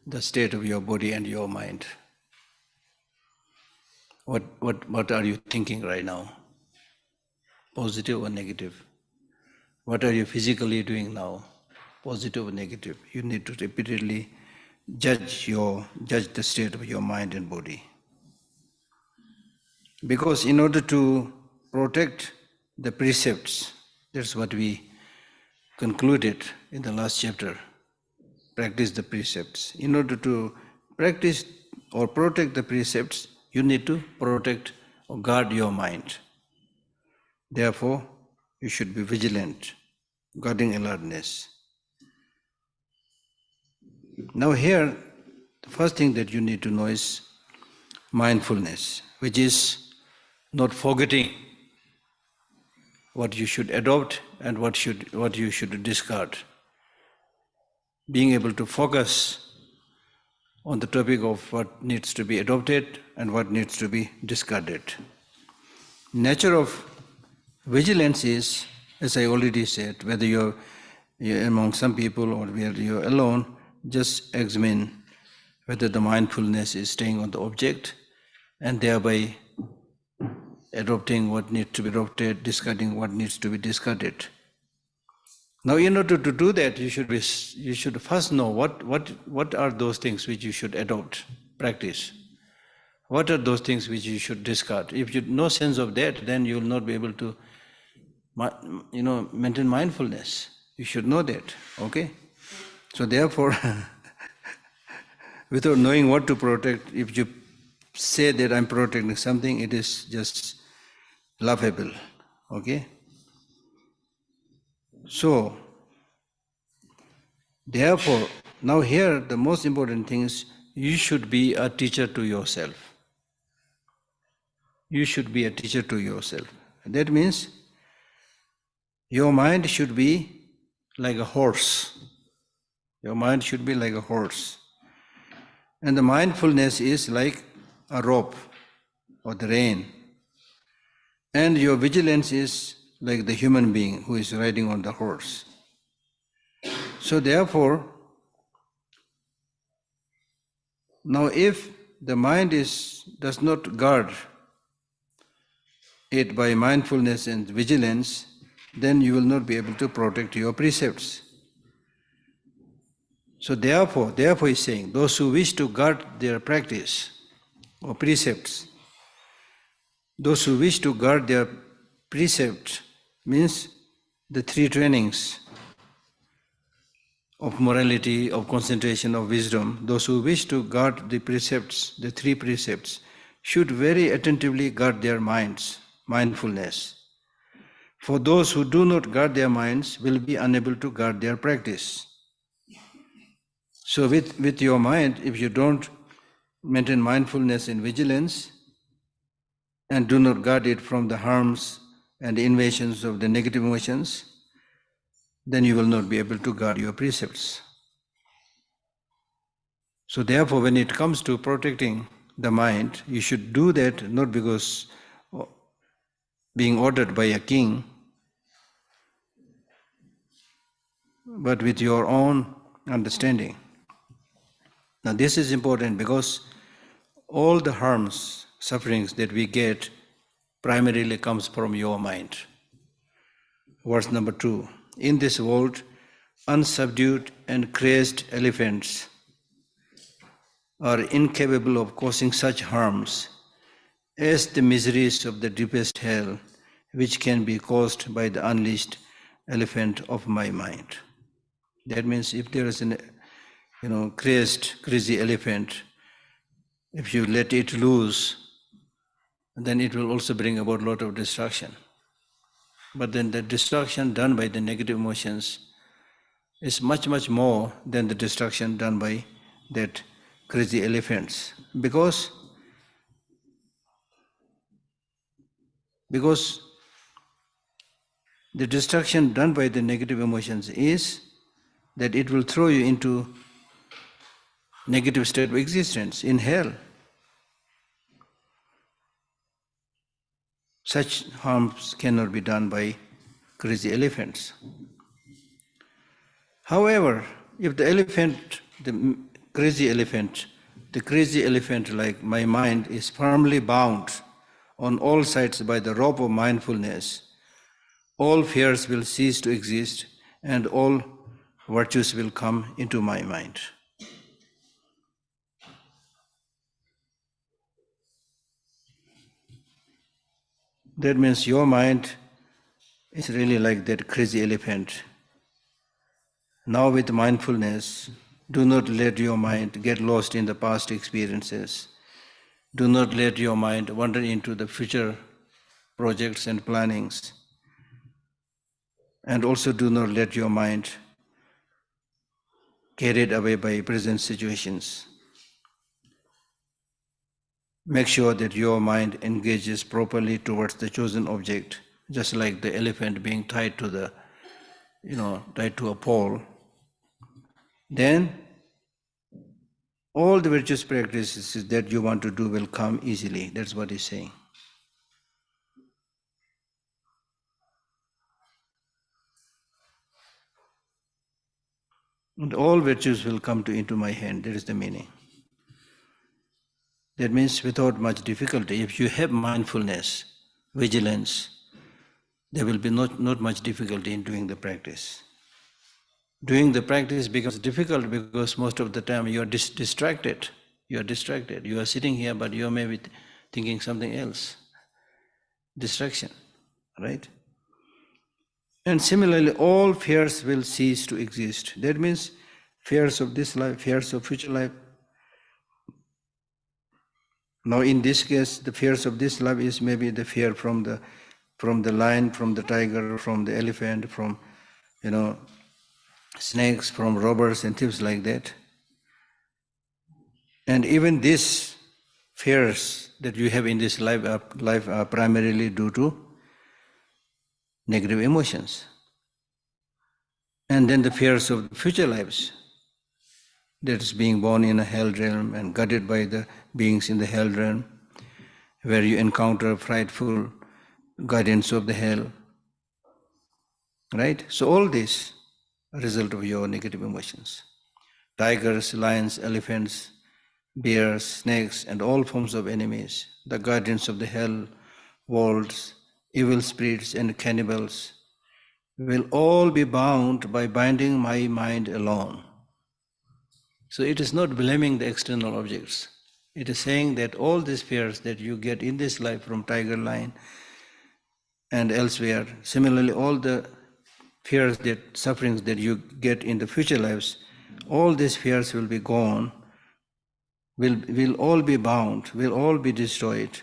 the state of your body and your mind. What are you thinking right now? Positive or negative? What are you physically doing now? Positive or negative? You need to repeatedly judge the state of your mind and body. Because in order to protect the precepts, that's what we concluded in the last chapter, practice the precepts. In order to practice or protect the precepts, you need to protect or guard your mind. Therefore, you should be vigilant, guarding alertness. Now here, the first thing that you need to know is mindfulness, which is not forgetting. what you should adopt and what you should discard. Being able to focus on the topic of what needs to be adopted and what needs to be discarded. Nature of vigilance is, as I already said, whether you're among some people or whether you're alone, just examine whether the mindfulness is staying on the object and thereby adopting what needs to be adopted, discarding what needs to be discarded. Now, in order to do that, you should first know what are those things which you should adopt, practice. What are those things which you should discard? If you have no sense of that, then you will not be able to, maintain mindfulness. You should know that, okay? So therefore, without knowing what to protect, if you say that I'm protecting something, it is just laughable, okay? So, therefore, now here the most important thing is you should be a teacher to yourself. You should be a teacher to yourself. That means your mind should be like a horse. Your mind should be like a horse. And the mindfulness is like a rope or the rein. And your vigilance is like the human being who is riding on the horse. So therefore, now if the mind does not guard it by mindfulness and vigilance, then you will not be able to protect your precepts. So therefore he's saying, those who wish to guard their practice or precepts, those who wish to guard their precepts means the three trainings of morality, of concentration, of wisdom, those who wish to guard the precepts, the three precepts, should very attentively guard their minds, mindfulness. For those who do not guard their minds will be unable to guard their practice. So with your mind, if you don't maintain mindfulness and vigilance and do not guard it from the harms and the invasions of the negative emotions, then you will not be able to guard your precepts. So therefore, when it comes to protecting the mind, you should do that not because being ordered by a king, but with your own understanding. Now this is important because all the harms, sufferings that we get primarily comes from your mind. Verse number 2. In this world, unsubdued and crazed elephants are incapable of causing such harms as the miseries of the deepest hell, which can be caused by the unleashed elephant of my mind. That means if there is an crazy elephant, if you let it loose, then it will also bring about a lot of destruction. But then the destruction done by the negative emotions is much, much more than the destruction done by that crazy elephants. Because the destruction done by the negative emotions is that it will throw you into negative state of existence in hell. Such harms cannot be done by crazy elephants. However, if the crazy elephant like my mind is firmly bound on all sides by the rope of mindfulness, all fears will cease to exist and all virtues will come into my mind. That means your mind is really like that crazy elephant. Now with mindfulness, do not let your mind get lost in the past experiences. Do not let your mind wander into the future projects and plannings. And also do not let your mind carried away by present situations. Make sure that your mind engages properly towards the chosen object just like the elephant being tied to the, tied to a pole, then all the virtuous practices that you want to do will come easily. That's what he's saying. And all virtues will come into my hand. That is the meaning. That means without much difficulty. If you have mindfulness, vigilance, there will be not much difficulty in doing the practice. Doing the practice becomes difficult because most of the time you are distracted. You are distracted. You are sitting here, but you are maybe thinking something else. Distraction, right? And similarly, all fears will cease to exist. That means fears of this life, fears of future life. Now, in this case, the fears of this life is maybe the fear from the lion, from the tiger, from the elephant, from snakes, from robbers and thieves like that. And even these fears that you have in this life are primarily due to negative emotions. And then the fears of future lives, that is being born in a hell realm and guided by the beings in the hell realm, where you encounter frightful guidance of the hell. Right? So all this are a result of your negative emotions. Tigers, lions, elephants, bears, snakes, and all forms of enemies, the guardians of the hell worlds, evil spirits and cannibals, will all be bound by binding my mind alone. So it is not blaming the external objects. It is saying that all these fears that you get in this life from tiger, lion, and elsewhere, similarly all the fears, that sufferings that you get in the future lives, all these fears will be gone, will all be bound, will all be destroyed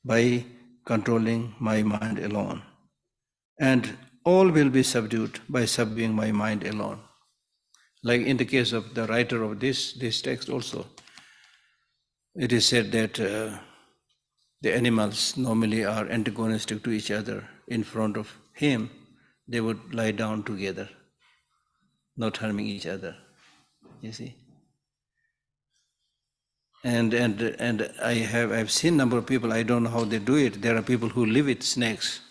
by controlling my mind alone. And all will be subdued by subduing my mind alone. Like in the case of the writer of this text also, it is said that the animals normally are antagonistic to each other. In front of him, they would lie down together, not harming each other. You see? And I've seen a number of people, I don't know how they do it. There are people who live with snakes.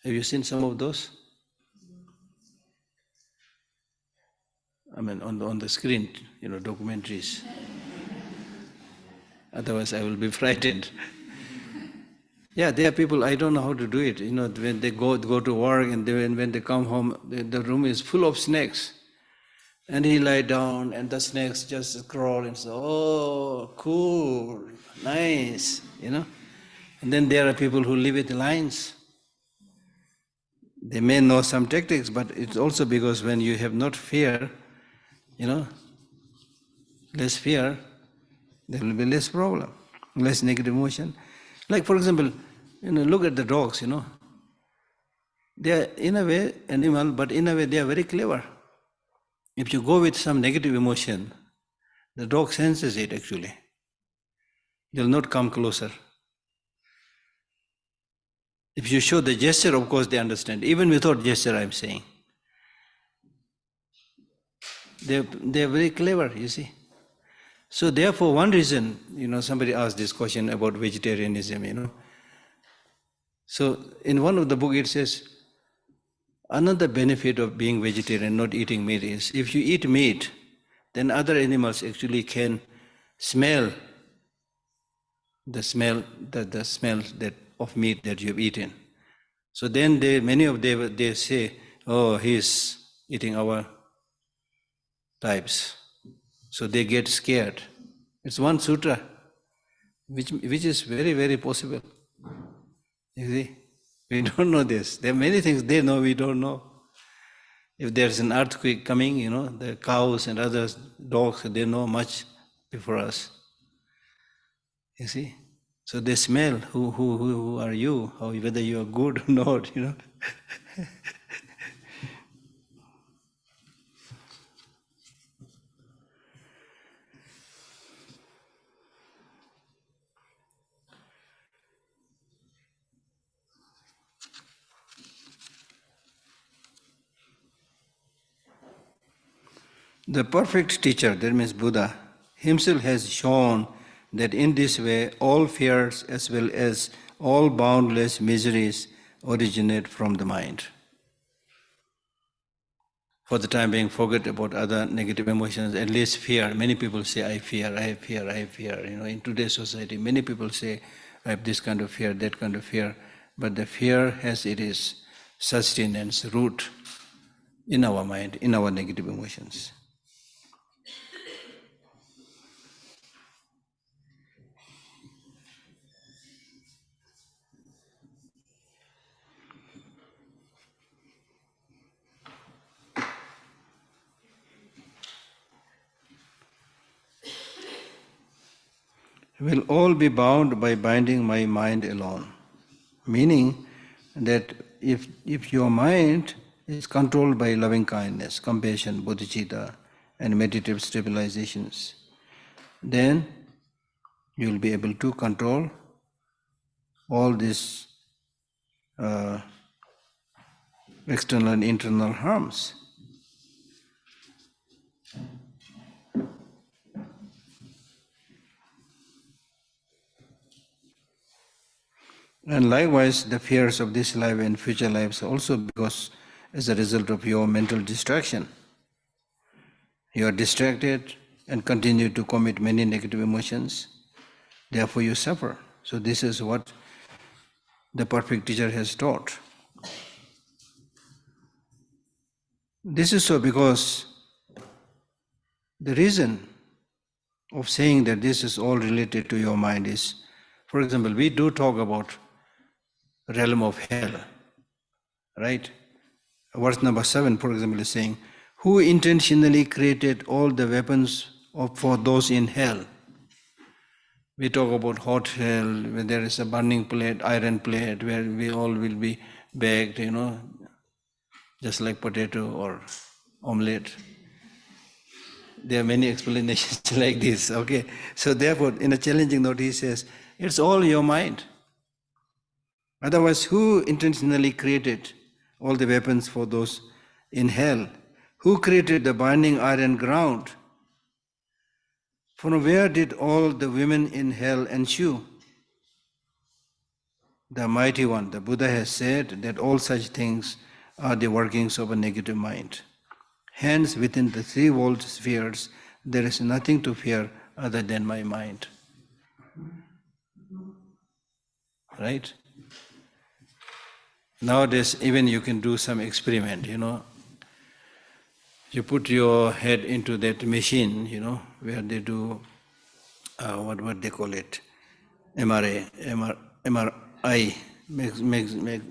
Have you seen some of those? I mean, on the screen, documentaries. Otherwise, I will be frightened. Yeah, there are people, I don't know how to do it. When they go to work and when they come home, the room is full of snakes. And he lie down and the snakes just crawl and say, oh, cool, nice, And then there are people who live with lions. They may know some tactics, but it's also because when you have not fear, less fear, there will be less problem, less negative emotion. Like for example, look at the dogs, They are in a way animal, but in a way they are very clever. If you go with some negative emotion, the dog senses it actually. They will not come closer. If you show the gesture, of course they understand. Even without gesture, I'm saying. They're very clever, you see. So therefore, one reason, somebody asked this question about vegetarianism, So in one of the book it says, another benefit of being vegetarian, not eating meat, is if you eat meat, then other animals actually can smell the smell that of meat that you have eaten. So then many of them they say, oh, he's eating our types. So they get scared. It's one sutra, which is very, very possible. You see, we don't know this. There are many things they know we don't know. If there's an earthquake coming, the cows and others, dogs, they know much before us. You see? So they smell who are you, whether you are good or not, The perfect teacher, that means Buddha, himself has shown that in this way all fears as well as all boundless miseries originate from the mind. For the time being, forget about other negative emotions, at least fear. Many people say, I fear, I fear, I fear. In today's society, many people say, I have this kind of fear, that kind of fear. But the fear has its sustenance, root in our mind, in our negative emotions. Will all be bound by binding my mind alone. Meaning that if your mind is controlled by loving kindness, compassion, bodhicitta, and meditative stabilizations, then you will be able to control all these external and internal harms. And likewise, the fears of this life and future lives also because as a result of your mental distraction. You are distracted and continue to commit many negative emotions, therefore you suffer. So this is what the perfect teacher has taught. This is so because the reason of saying that this is all related to your mind is, for example, we do talk about realm of hell, right? Verse number 7, for example, is saying, who intentionally created all the weapons for those in hell? We talk about hot hell, where there is a burning plate, iron plate, where we all will be baked, just like potato or omelette. There are many explanations like this, okay? So therefore, in a challenging note, he says, it's all your mind. Otherwise, who intentionally created all the weapons for those in hell? Who created the burning iron ground? From where did all the women in hell ensue? The Mighty One, the Buddha has said that all such things are the workings of a negative mind. Hence, within the three-world spheres, there is nothing to fear other than my mind. Right? Nowadays, even you can do some experiment, You put your head into that machine, where they do, what they call it, MRI,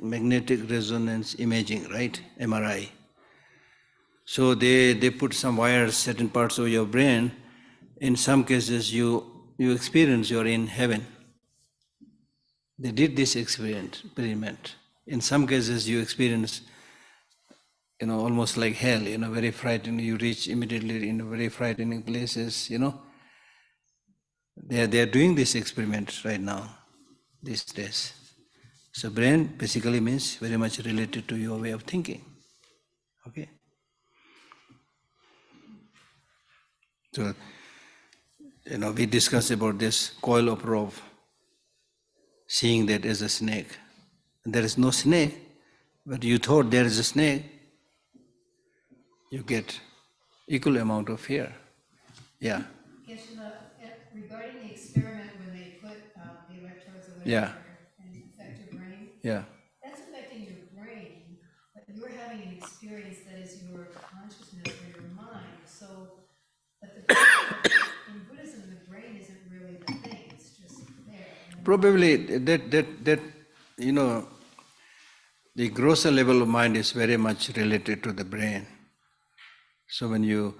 magnetic resonance imaging, right? MRI. So they put some wires, certain parts of your brain. In some cases, you experience you're in heaven. They did this experiment. In some cases, you experience, almost like hell, very frightening. You reach immediately in very frightening places, They are doing this experiment right now, these days. So brain basically means very much related to your way of thinking. Okay? So, we discussed about this coil of rope, seeing that as a snake. There is no snake, but you thought there is a snake, you get equal amount of fear. Yeah. Regarding the experiment when they put the electrodes or whatever Yeah. and affect your brain, Yeah. that's affecting your brain, but you're having an experience that is your consciousness or your mind. So, but in Buddhism, the brain isn't really the thing; it's just there. Probably that the grosser level of mind is very much related to the brain. So when you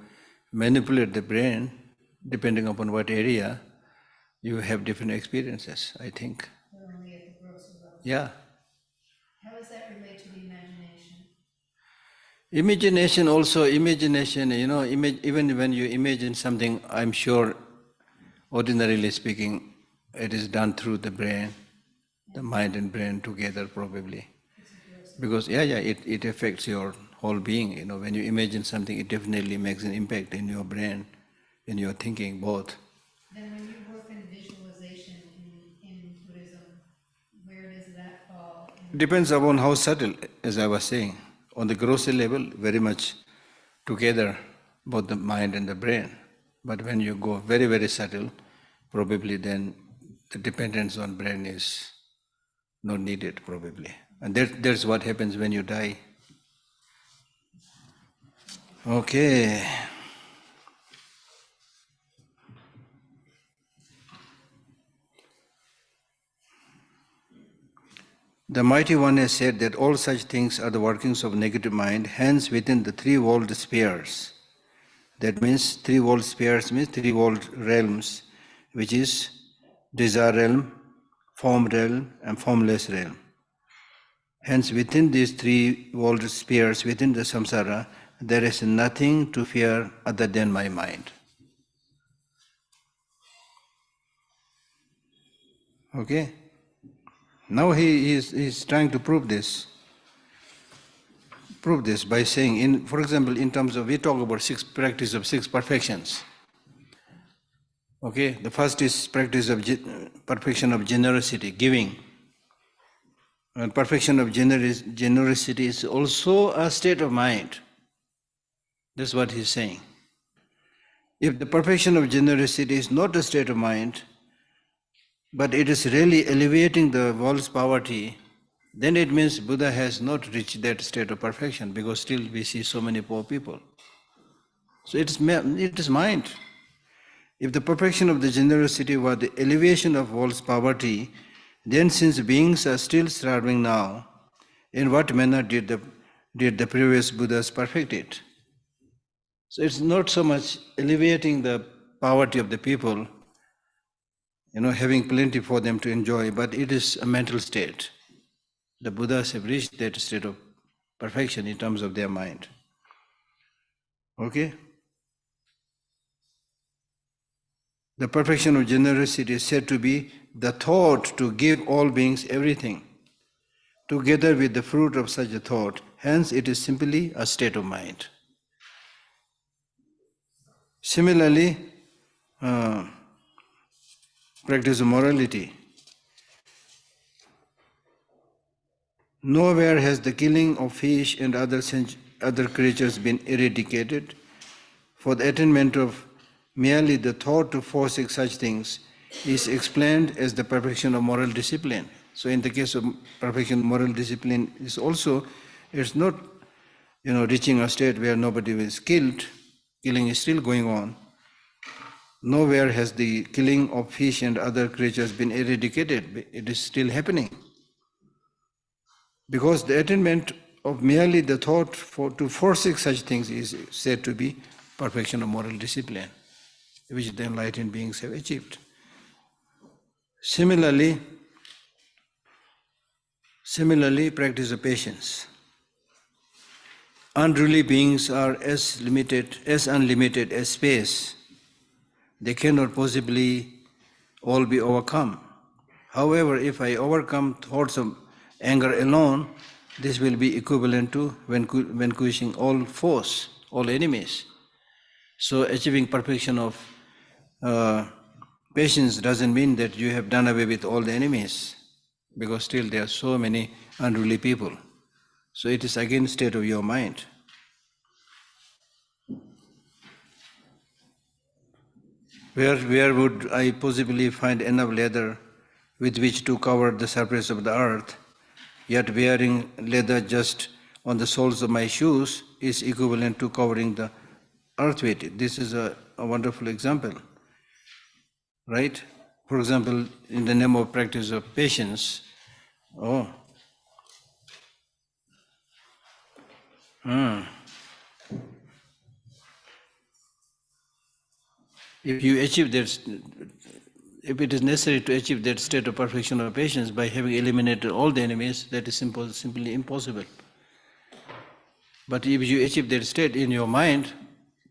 manipulate the brain, depending upon what area, you have different experiences, I think. They're only at the grosser level. Yeah. How does that relate to the imagination? Imagination also, even when you imagine something, I'm sure, ordinarily speaking, it is done through the brain, the mind and brain together probably. Because, it affects your whole being. When you imagine something, it definitely makes an impact in your brain, in your thinking, both. Then when you work in visualization in Buddhism, where does that fall? Depends upon how subtle, as I was saying. On the grosser level, very much together, both the mind and the brain. But when you go very, very subtle, probably then the dependence on brain is not needed, probably. And that's what happens when you die. Okay. The Mighty One has said that all such things are the workings of negative mind, hence within the three-walled spheres. That means three-walled spheres means three-walled realms, which is desire realm, form realm, and formless realm. Hence within these three-walled spheres, within the samsara, there is nothing to fear other than my mind. Okay? Now he is trying to prove this. Prove this by saying, for example, in terms of, we talk about practice of six perfections. Okay, the first is practice of perfection of generosity, giving. And perfection of generosity is also a state of mind. That's what he's saying. If the perfection of generosity is not a state of mind, but it is really alleviating the world's poverty, then it means Buddha has not reached that state of perfection, because still we see so many poor people. So it is mind. If the perfection of the generosity were the elevation of world's poverty, then since beings are still starving now, in what manner did the previous Buddhas perfect it? So it's not so much alleviating the poverty of the people, having plenty for them to enjoy, but it is a mental state. The Buddhas have reached that state of perfection in terms of their mind. Okay? The perfection of generosity is said to be the thought to give all beings everything, together with the fruit of such a thought. Hence, it is simply a state of mind. Similarly, practice of morality. Nowhere has the killing of fish and other creatures been eradicated. For the attainment of merely the thought to forsake such things is explained as the perfection of moral discipline. So in the case of perfection of moral discipline, it's not reaching a state where nobody is killed. Killing is still going on. Nowhere has the killing of fish and other creatures been eradicated. It is still happening. Because the attainment of merely the thought to forsake such things is said to be perfection of moral discipline, which the enlightened beings have achieved. Similarly, practice of patience. Unruly beings are as unlimited as space. They cannot possibly all be overcome. However, if I overcome thoughts of anger alone, this will be equivalent to vanquishing all foes, all enemies. So achieving perfection of patience doesn't mean that you have done away with all the enemies, because still there are so many unruly people. So it is again state of your mind. Where would I possibly find enough leather with which to cover the surface of the earth? Yet wearing leather just on the soles of my shoes is equivalent to covering the earth with it. This is a wonderful example, right? For example, in the name of practice of patience, if you achieve that, if it is necessary to achieve that state of perfection of patience by having eliminated all the enemies, that is simply impossible. But if you achieve that state in your mind,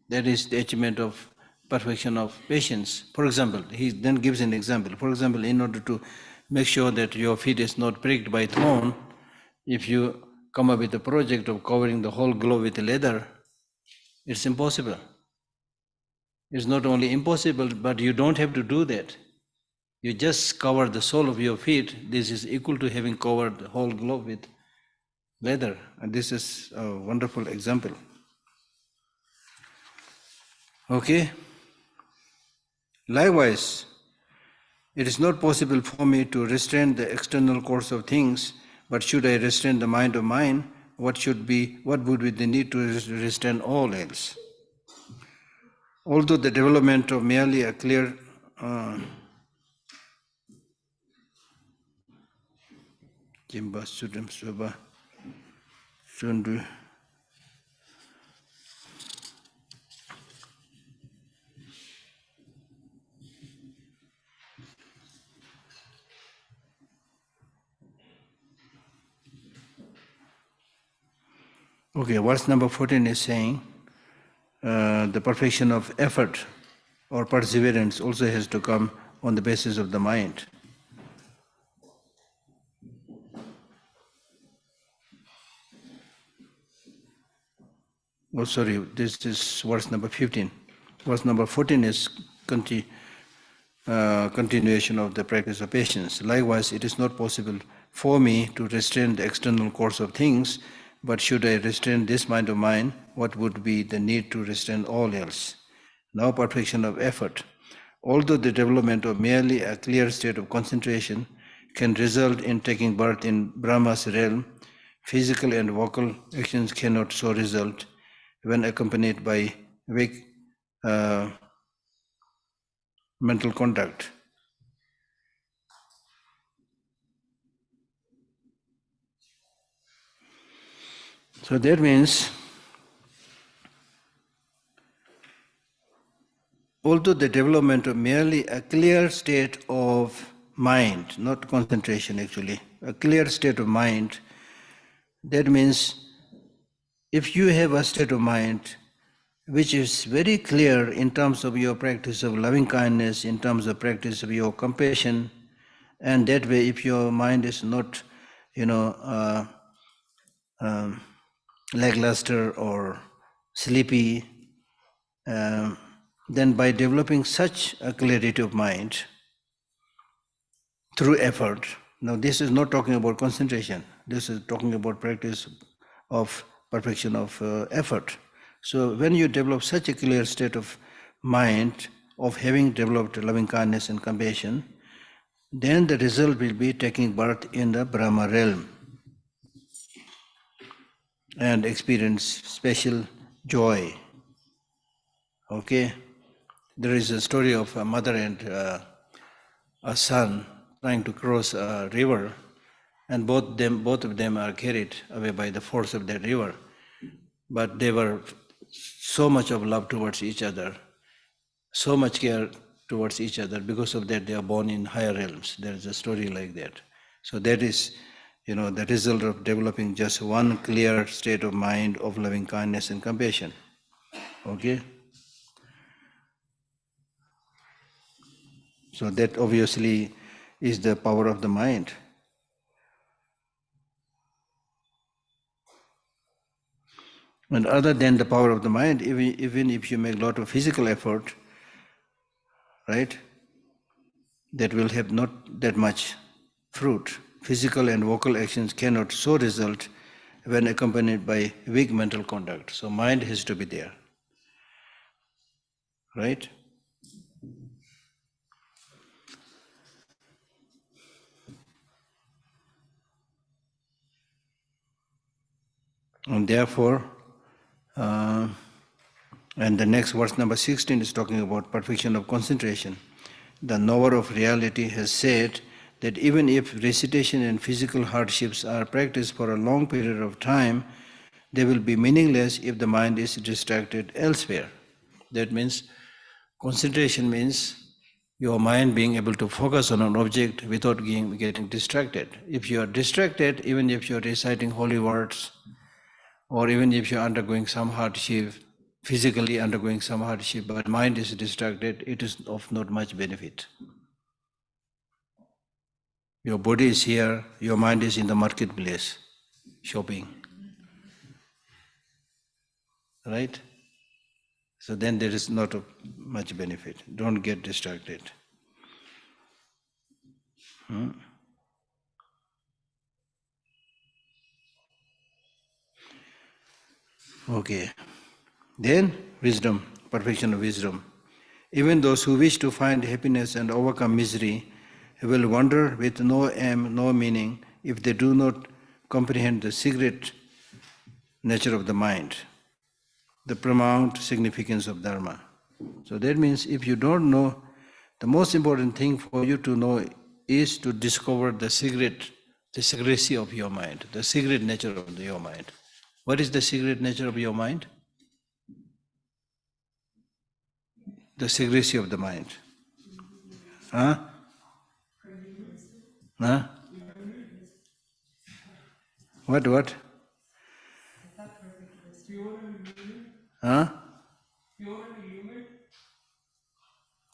that is the achievement of perfection of patience. For example, he then gives an example. For example, in order to make sure that your feet is not pricked by thorn, if you come up with a project of covering the whole globe with leather, it's impossible. It's not only impossible, but you don't have to do that. You just cover the sole of your feet. This is equal to having covered the whole globe with leather. And this is a wonderful example. Okay? Likewise, it is not possible for me to restrain the external course of things, but should I restrain the mind of mine, what would be the need to restrain all else? Although the development of merely a clear Okay, verse number 14 is saying the perfection of effort or perseverance also has to come on the basis of the mind. Oh, sorry, this is verse number 15. Verse number 14 is continuation of the practice of patience. Likewise, it is not possible for me to restrain the external course of things, but should I restrain this mind of mine, what would be the need to restrain all else? Now, perfection of effort. Although the development of merely a clear state of concentration can result in taking birth in Brahma's realm, physical and vocal actions cannot so result when accompanied by weak mental conduct. So that means, although the development of merely a clear state of mind, not concentration actually, a clear state of mind, that means if you have a state of mind which is very clear in terms of your practice of loving kindness, in terms of practice of your compassion, and that way if your mind is not, lackluster or sleepy, then by developing such a clarity of mind through effort, now this is not talking about concentration, this is talking about practice of perfection of effort. So when you develop such a clear state of mind of having developed loving kindness and compassion, then the result will be taking birth in the Brahma realm and experience special joy. Okay? There is a story of a mother and a son trying to cross a river, and both of them are carried away by the force of that river. But they were so much of love towards each other, so much care towards each other. Because of that, they are born in higher realms. There is a story like that. So that is, the result of developing just one clear state of mind of loving kindness and compassion. Okay? So that obviously is the power of the mind. And other than the power of the mind, even if you make a lot of physical effort, right, that will have not that much fruit. Physical and vocal actions cannot so result when accompanied by weak mental conduct. So mind has to be there, right? And therefore, and the next verse number 16 is talking about perfection of concentration. The knower of reality has said that even if recitation and physical hardships are practiced for a long period of time, they will be meaningless if the mind is distracted elsewhere. That means concentration means your mind being able to focus on an object without getting distracted. If you are distracted, even if you are reciting holy words, or even if you are undergoing some hardship, physically undergoing some hardship, but mind is distracted, it is of not much benefit. Your body is here, your mind is in the marketplace, shopping. right? So then there is not of much benefit. Don't get distracted. Okay. Then wisdom, perfection of wisdom. Even those who wish to find happiness and overcome misery will wander with no aim, no meaning, if they do not comprehend the secret nature of the mind, the paramount significance of Dharma. So that means if you don't know, the most important thing for you to know is to discover the secrecy of your mind, the secret nature of your mind. What is the secret nature of your mind? The secrecy of the mind. Huh? Huh? What? Huh?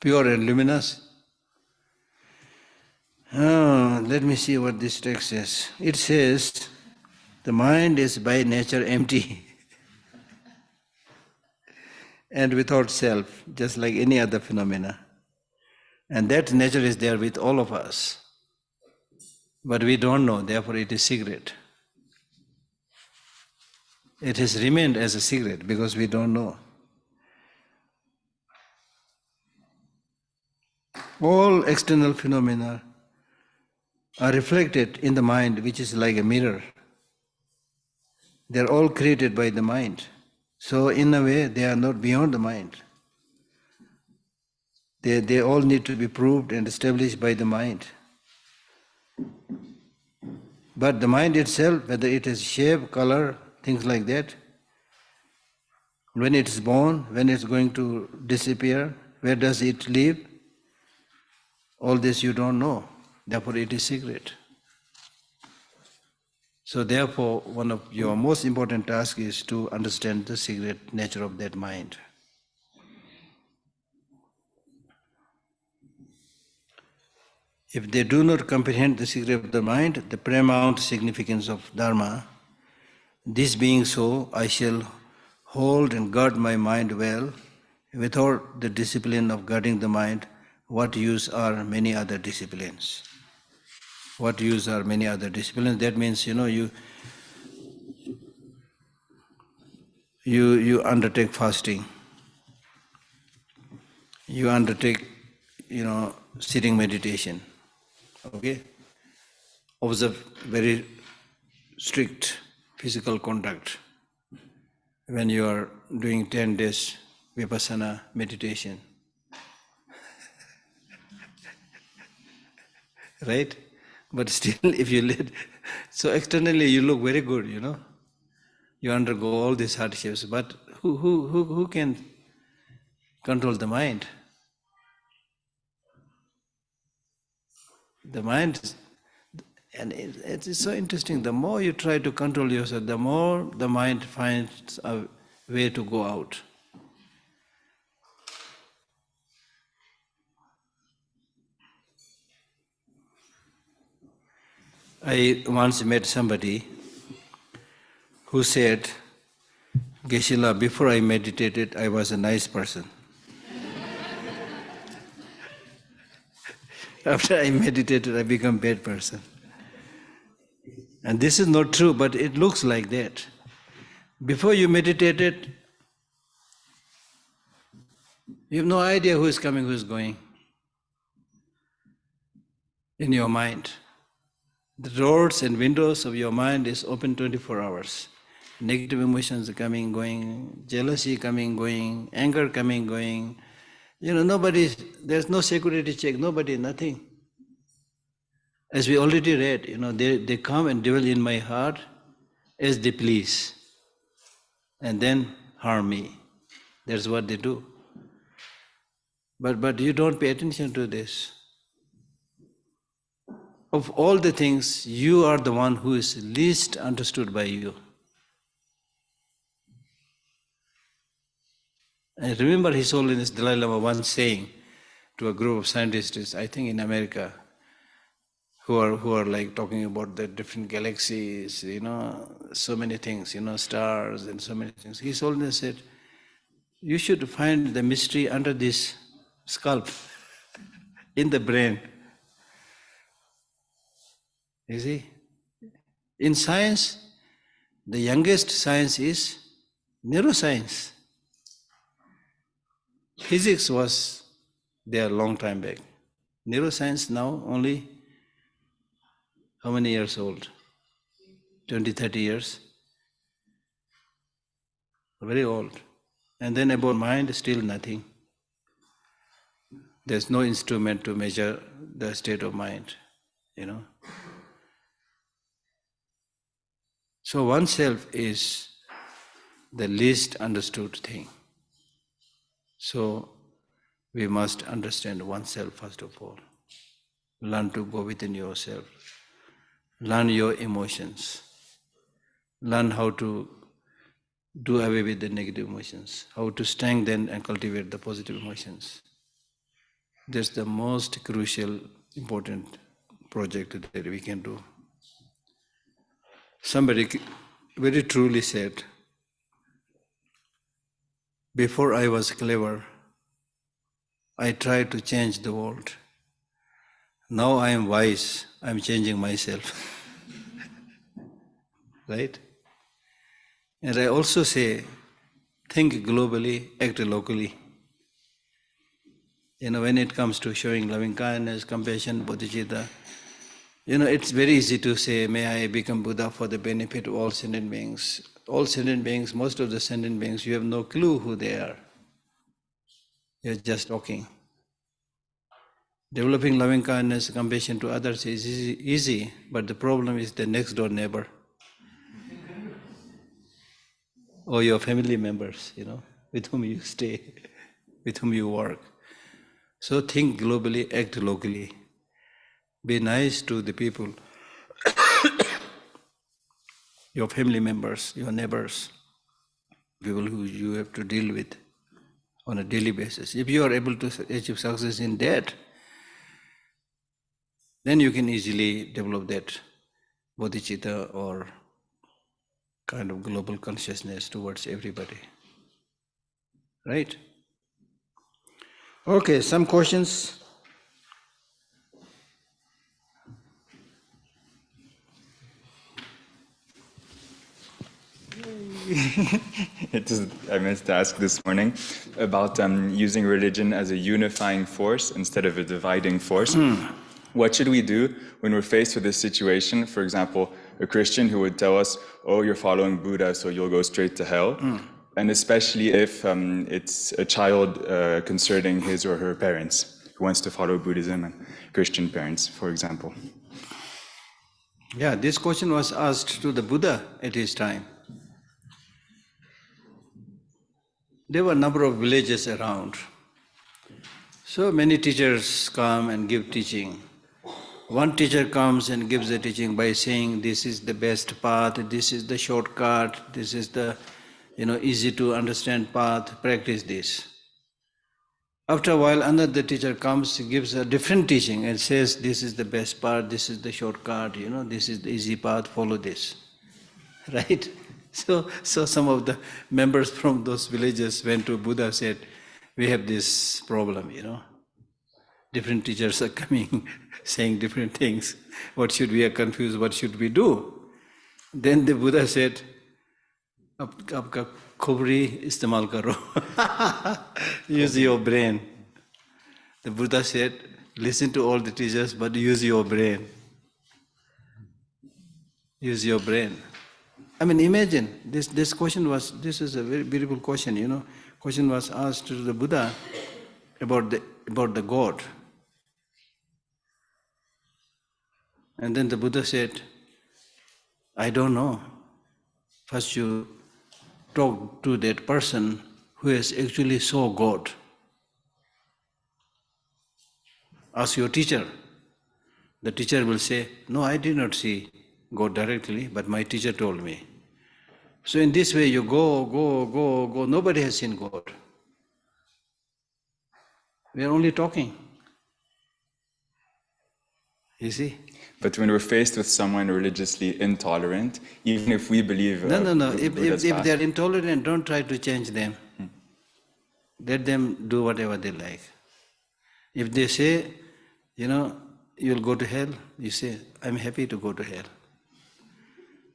Pure and luminous? Oh, let me see what this text says. It says, the mind is by nature empty and without self, just like any other phenomena. And that nature is there with all of us. But we don't know, therefore it is secret. It has remained as a secret because we don't know. All external phenomena are reflected in the mind, which is like a mirror. They are all created by the mind. So in a way, they are not beyond the mind. They all need to be proved and established by the mind. But the mind itself, whether it is shape, color, things like that, when it is born, when it's going to disappear, where does it live? All this you don't know. Therefore it is secret. So therefore, one of your most important tasks is to understand the secret nature of that mind. If they do not comprehend the secret of the mind, the paramount significance of Dharma, this being so, I shall hold and guard my mind well. Without the discipline of guarding the mind, what use are many other disciplines? What use are many other disciplines? That means, you undertake fasting. You undertake, sitting meditation. Okay? Observe very strict physical conduct when you are doing 10 days vipassana meditation. Right? But still, if you let, so externally you look very good, You undergo all these hardships, but who can control the mind? The mind, and it is so interesting, the more you try to control yourself, the more the mind finds a way to go out. I once met somebody who said, Geshe, before I meditated, I was a nice person. After I meditated, I become a bad person. And this is not true, but it looks like that. Before you meditated, you have no idea who is coming, who is going in your mind. The doors and windows of your mind is open 24 hours. Negative emotions are coming, going, jealousy coming, going, anger coming, going. There's no security check, nobody, nothing. As we already read, they come and dwell in my heart as they please, and then harm me. That's what they do. But you don't pay attention to this. Of all the things, you are the one who is least understood by you. I remember His Holiness Dalai Lama once saying to a group of scientists, I think in America, who are like talking about the different galaxies, so many things, stars and so many things. He's always said, you should find the mystery under this scalp, in the brain. You see? In science, the youngest science is neuroscience. Physics was there a long time back. Neuroscience now only how many years old? 20, 30 years? Very old. And then about mind, still nothing. There's no instrument to measure the state of mind, So oneself is the least understood thing. So we must understand oneself first of all. Learn to go within yourself. Learn your emotions. Learn how to do away with the negative emotions. How to strengthen and cultivate the positive emotions. That's the most crucial, important project that we can do. Somebody very truly said, before I was clever, I tried to change the world. Now I am wise, I am changing myself. Right? And I also say, think globally, act locally. When it comes to showing loving kindness, compassion, bodhicitta, it's very easy to say, may I become Buddha for the benefit of all sentient beings. All sentient beings, most of the sentient beings, you have no clue who they are. You're just talking. Developing loving kindness, compassion to others is easy, but the problem is the next door neighbor. Or your family members, with whom you stay, with whom you work. So think globally, act locally. Be nice to the people, your family members, your neighbors, people who you have to deal with on a daily basis. If you are able to achieve success in that, then you can easily develop that bodhicitta or kind of global consciousness towards everybody. Right? Okay, some questions? I meant to ask this morning about using religion as a unifying force instead of a dividing force. What should we do when we're faced with this situation? For example, a Christian who would tell us, oh, you're following Buddha, so you'll go straight to hell. And especially if it's a child concerning his or her parents who wants to follow Buddhism, and Christian parents, for example. Yeah, this question was asked to the Buddha at his time. There were a number of villages around. So many teachers come and give teaching. One teacher comes and gives the teaching by saying, this is the best path, this is the shortcut, this is the easy to understand path, practice this. After a while, another teacher comes, gives a different teaching and says, this is the best path, this is the shortcut, this is the easy path, follow this. Right? So some of the members from those villages went to Buddha, said, we have this problem, Different teachers are coming, saying different things. We are confused, what should we do? Then the Buddha said, Aapka khobri istemal karo. Use your brain. The Buddha said, listen to all the teachers, but use your brain. Use your brain. I mean, imagine, this question was, this is a very beautiful question, Question was asked to the Buddha about the God. And then the Buddha said, I don't know. First you talk to that person who has actually saw God. Ask your teacher. The teacher will say, no, I did not see God directly, but my teacher told me. So in this way you go, nobody has seen God. We are only talking. You see? But when we're faced with someone religiously intolerant, even if we believe... No. If they're intolerant, don't try to change them. Let them do whatever they like. If they say, you'll go to hell, you say, I'm happy to go to hell.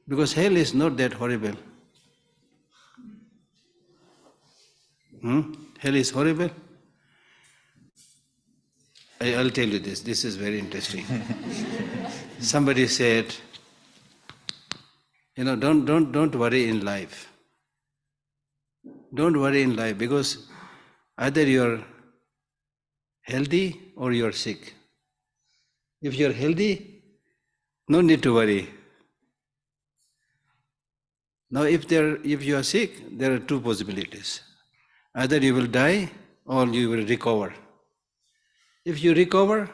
Because hell is not that horrible. Hell is horrible. I'll tell you this. This is very interesting. Somebody said, don't worry in life. Don't worry in life because either you're healthy or you're sick. If you're healthy, no need to worry. Now, if you are sick, there are two possibilities. Either you will die or you will recover. If you recover,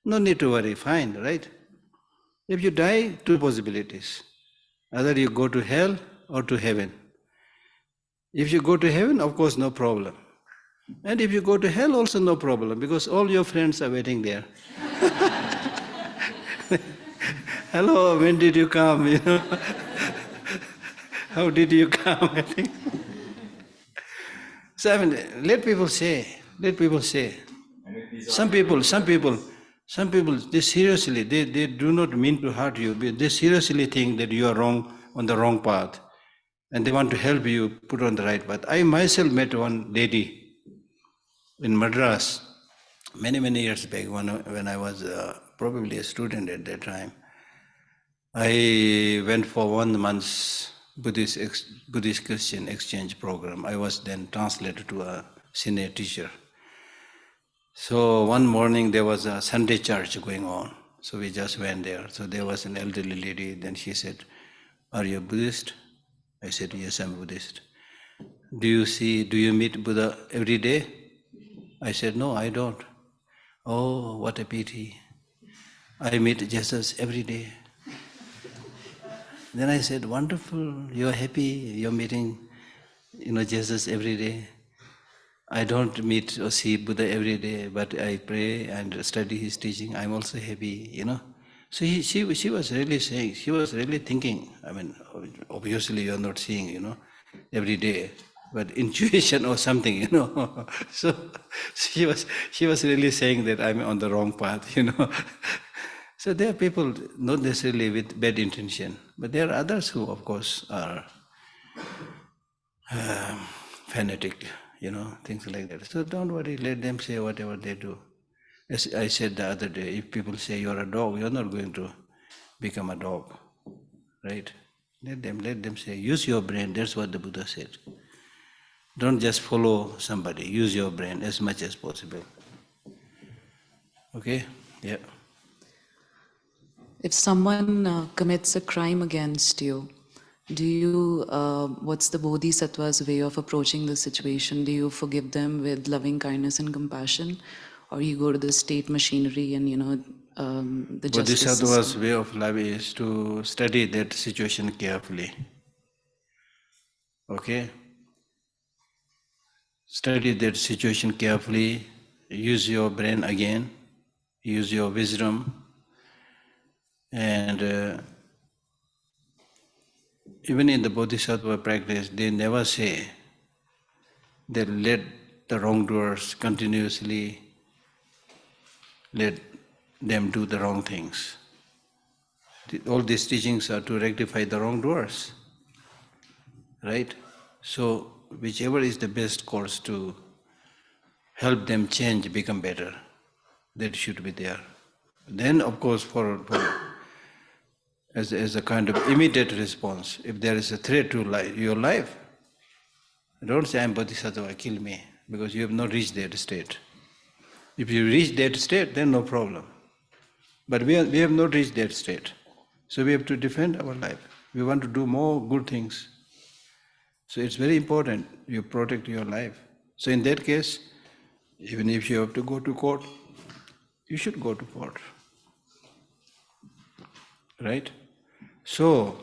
no need to worry, fine, right? If you die, two possibilities. Either you go to hell or to heaven. If you go to heaven, of course, no problem. And if you go to hell, also no problem, because all your friends are waiting there. Hello, when did you come? How did you come? So let people say. Some people, they seriously, they do not mean to hurt you. They seriously think that you are wrong, on the wrong path. And they want to help you put on the right path. I myself met one lady in Madras many years back when I was probably a student at that time. I went for 1 month's Buddhist Christian exchange program. I was then translated to a senior teacher. So one morning there was a Sunday church going on. So we just went there. So there was an elderly lady. Then she said, "Are you a Buddhist?" I said, "Yes, I'm Buddhist." Do you meet Buddha every day?" I said, "No, I don't." "Oh, what a pity. I meet Jesus every day." Then I said, "Wonderful, you're happy, you're meeting, Jesus every day. I don't meet or see Buddha every day, but I pray and study his teaching. I'm also happy, So she was really saying, she was really thinking. I mean, obviously you're not seeing, every day, but intuition or something, So she was really saying that I'm on the wrong path, So there are people not necessarily with bad intention, but there are others who, of course, are fanatic, things like that. So don't worry, let them say whatever they do. As I said the other day, if people say you're a dog, you're not going to become a dog, right? Let them say, use your brain, that's what the Buddha said. Don't just follow somebody, use your brain as much as possible. Okay? Yeah. If someone commits a crime against you, what's the Bodhisattva's way of approaching the situation? Do you forgive them with loving kindness and compassion? Or you go to the state machinery and, the justice system? Bodhisattva's way of life is to study that situation carefully. Okay? Study that situation carefully, use your brain again, use your wisdom, and even in the Bodhisattva practice, they never say that let the wrongdoers continuously let them do the wrong things. All these teachings are to rectify the wrongdoers, right? So whichever is the best course to help them change, become better, that should be there. Then, of course, as a kind of immediate response, if there is a threat to your life, don't say, "I'm Bodhisattva, kill me," because you have not reached that state. If you reach that state, then no problem. But we have not reached that state. So we have to defend our life. We want to do more good things. So it's very important you protect your life. So in that case, even if you have to go to court, you should go to court. Right? So,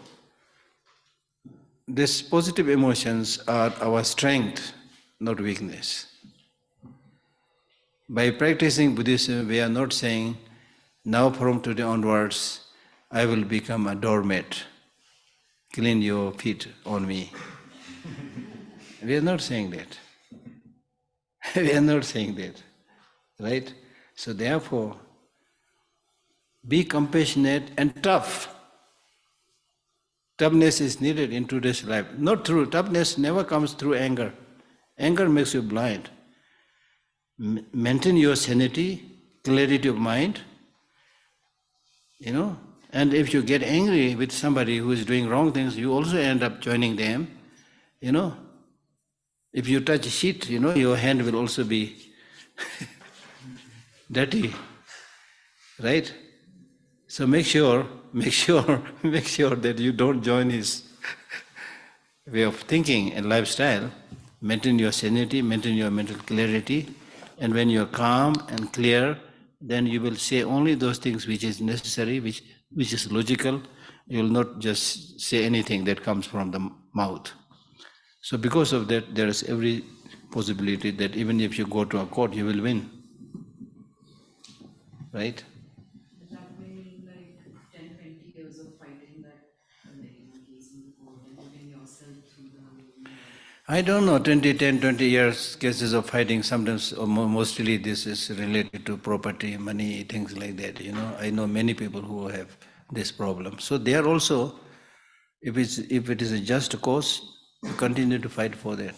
these positive emotions are our strength, not weakness. By practicing Buddhism, we are not saying now from today onwards, I will become a doormat. Clean your feet on me. We are not saying that. We are not saying that. Right? So therefore, be compassionate and tough. Toughness is needed in today's life. Not through, toughness never comes through anger. Anger makes you blind. Maintain your sanity, clarity of mind, and if you get angry with somebody who is doing wrong things, you also end up joining them, If you touch shit, your hand will also be dirty, right? So make sure that you don't join his way of thinking and lifestyle. Maintain your sanity, maintain your mental clarity, and when you're calm and clear, then you will say only those things which is necessary, which is logical. You will not just say anything that comes from the mouth. So because of that, there is every possibility that even if you go to a court, you will win. Right? That way, like 10, 20 years of fighting that case in the court and putting yourself through the... I don't know, 20 years cases of fighting, sometimes or mostly this is related to property, money, things like that, I know many people who have this problem. So they are also, if it is a just cause, you continue to fight for that.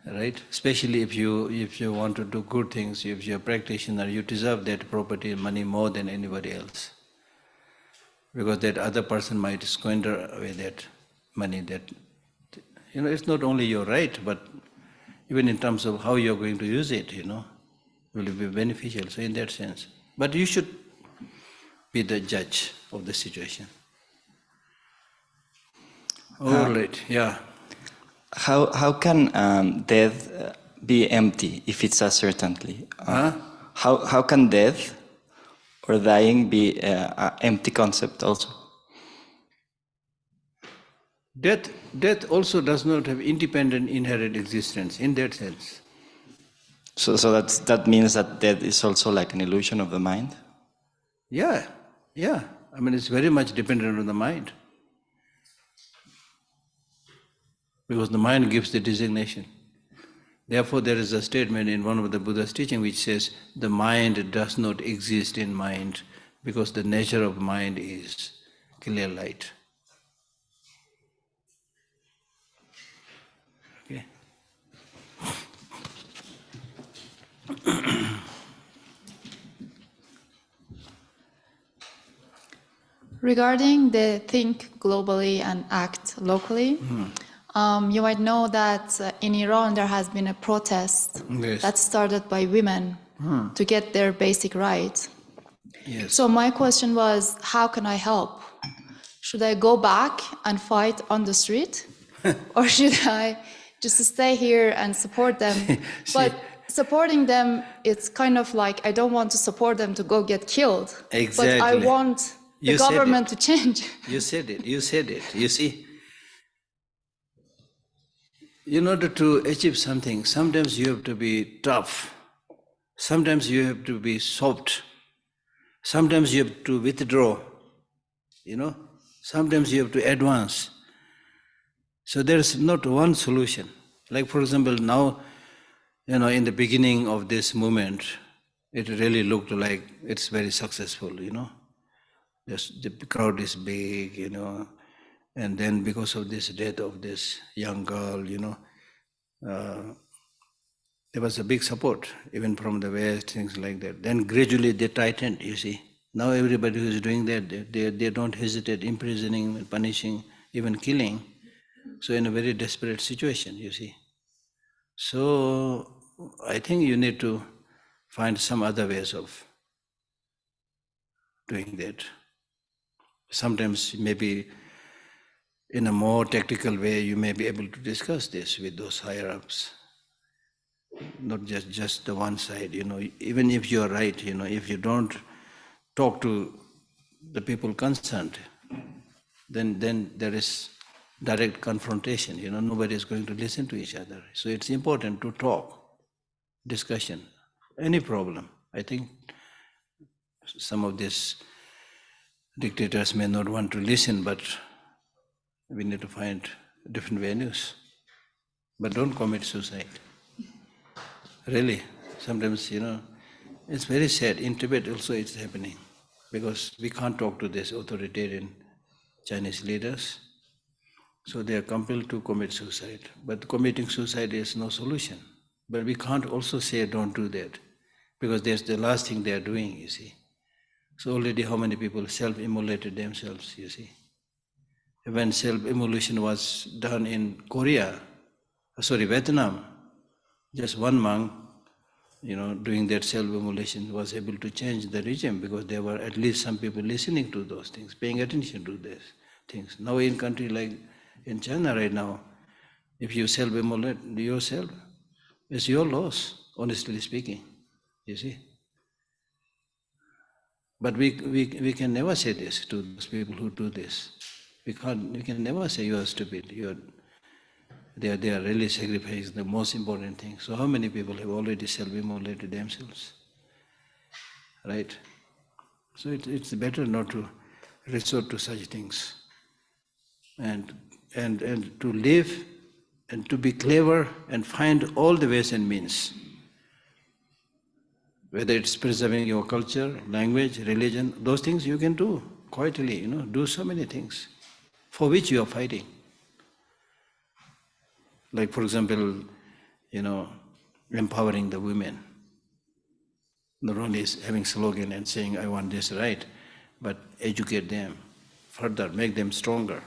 Right? Especially if you want to do good things, if you're a practitioner, you deserve that property and money more than anybody else. Because that other person might squander away that money. That it's not only your right, but even in terms of how you're going to use it, will be beneficial. So in that sense, but you should be the judge of the situation. All right, yeah. How can death be empty if it's a certainty? How can death or dying be an empty concept also? Death also does not have independent inherent existence in that sense. So that means that death is also like an illusion of the mind? Yeah. I mean, it's very much dependent on the mind. Because the mind gives the designation. Therefore, there is a statement in one of the Buddha's teaching which says, the mind does not exist in mind because the nature of mind is clear light. Okay. Regarding the think globally and act locally, you might know that in Iran there has been a protest that started by women to get their basic rights. Yes. So my question was, how can I help? Should I go back and fight on the street? Or should I just stay here and support them? But supporting them, it's kind of like, I don't want to support them to go get killed. Exactly. But I want the government to change. You said it. You see, in order to achieve something, sometimes you have to be tough. Sometimes you have to be soft. Sometimes you have to withdraw. Sometimes you have to advance. So there is not one solution. Like for example, now, in the beginning of this movement, it really looked like it's very successful, The crowd is big, and then because of this death of this young girl, there was a big support, even from the West, things like that. Then gradually they tightened, you see. Now everybody who is doing that, they don't hesitate imprisoning, punishing, even killing. So in a very desperate situation, you see. So I think you need to find some other ways of doing that. Sometimes maybe in a more tactical way, you may be able to discuss this with those higher-ups. Not just the one side, even if you're right, if you don't talk to the people concerned, then there is direct confrontation, nobody is going to listen to each other. So it's important to talk. discussion, any problem. I think some of these dictators may not want to listen, but we need to find different venues. But don't commit suicide. Really, sometimes, it's very sad. In Tibet also it's happening, because we can't talk to these authoritarian Chinese leaders. So they are compelled to commit suicide. But committing suicide is no solution. But we can't also say don't do that, because that's the last thing they are doing, you see. So already how many people self-immolated themselves, you see. When self-immolation was done in Vietnam, just one monk, doing that self-immolation was able to change the regime, because there were at least some people listening to those things, paying attention to these things. Now in country like in China right now, if you self-immolate yourself, it's your loss, honestly speaking, you see. But we can never say this to those people who do this. We can never say you are stupid. They are really sacrificing the most important thing. So how many people have already self-immolated themselves? Right? So it's better not to resort to such things. And to live and to be clever and find all the ways and means. Whether it's preserving your culture, language, religion, those things you can do quietly, do so many things for which you are fighting. Like, for example, empowering the women. Not only having slogan and saying, I want this right, but educate them further, make them stronger.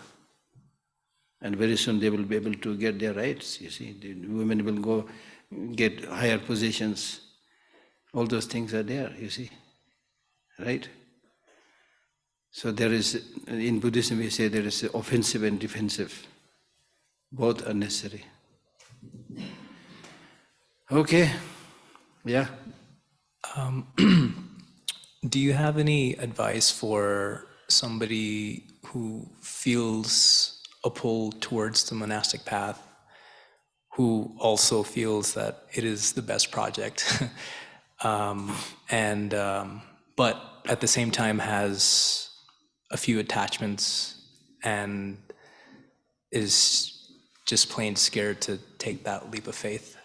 And very soon they will be able to get their rights, you see. The women will go get higher positions. All those things are there, you see. Right? So there is, in Buddhism we say there is offensive and defensive. Both are necessary. Okay, yeah. Do you have any advice for somebody who feels a pull towards the monastic path, who also feels that it is the best project, but at the same time has a few attachments and is just plain scared to take that leap of faith?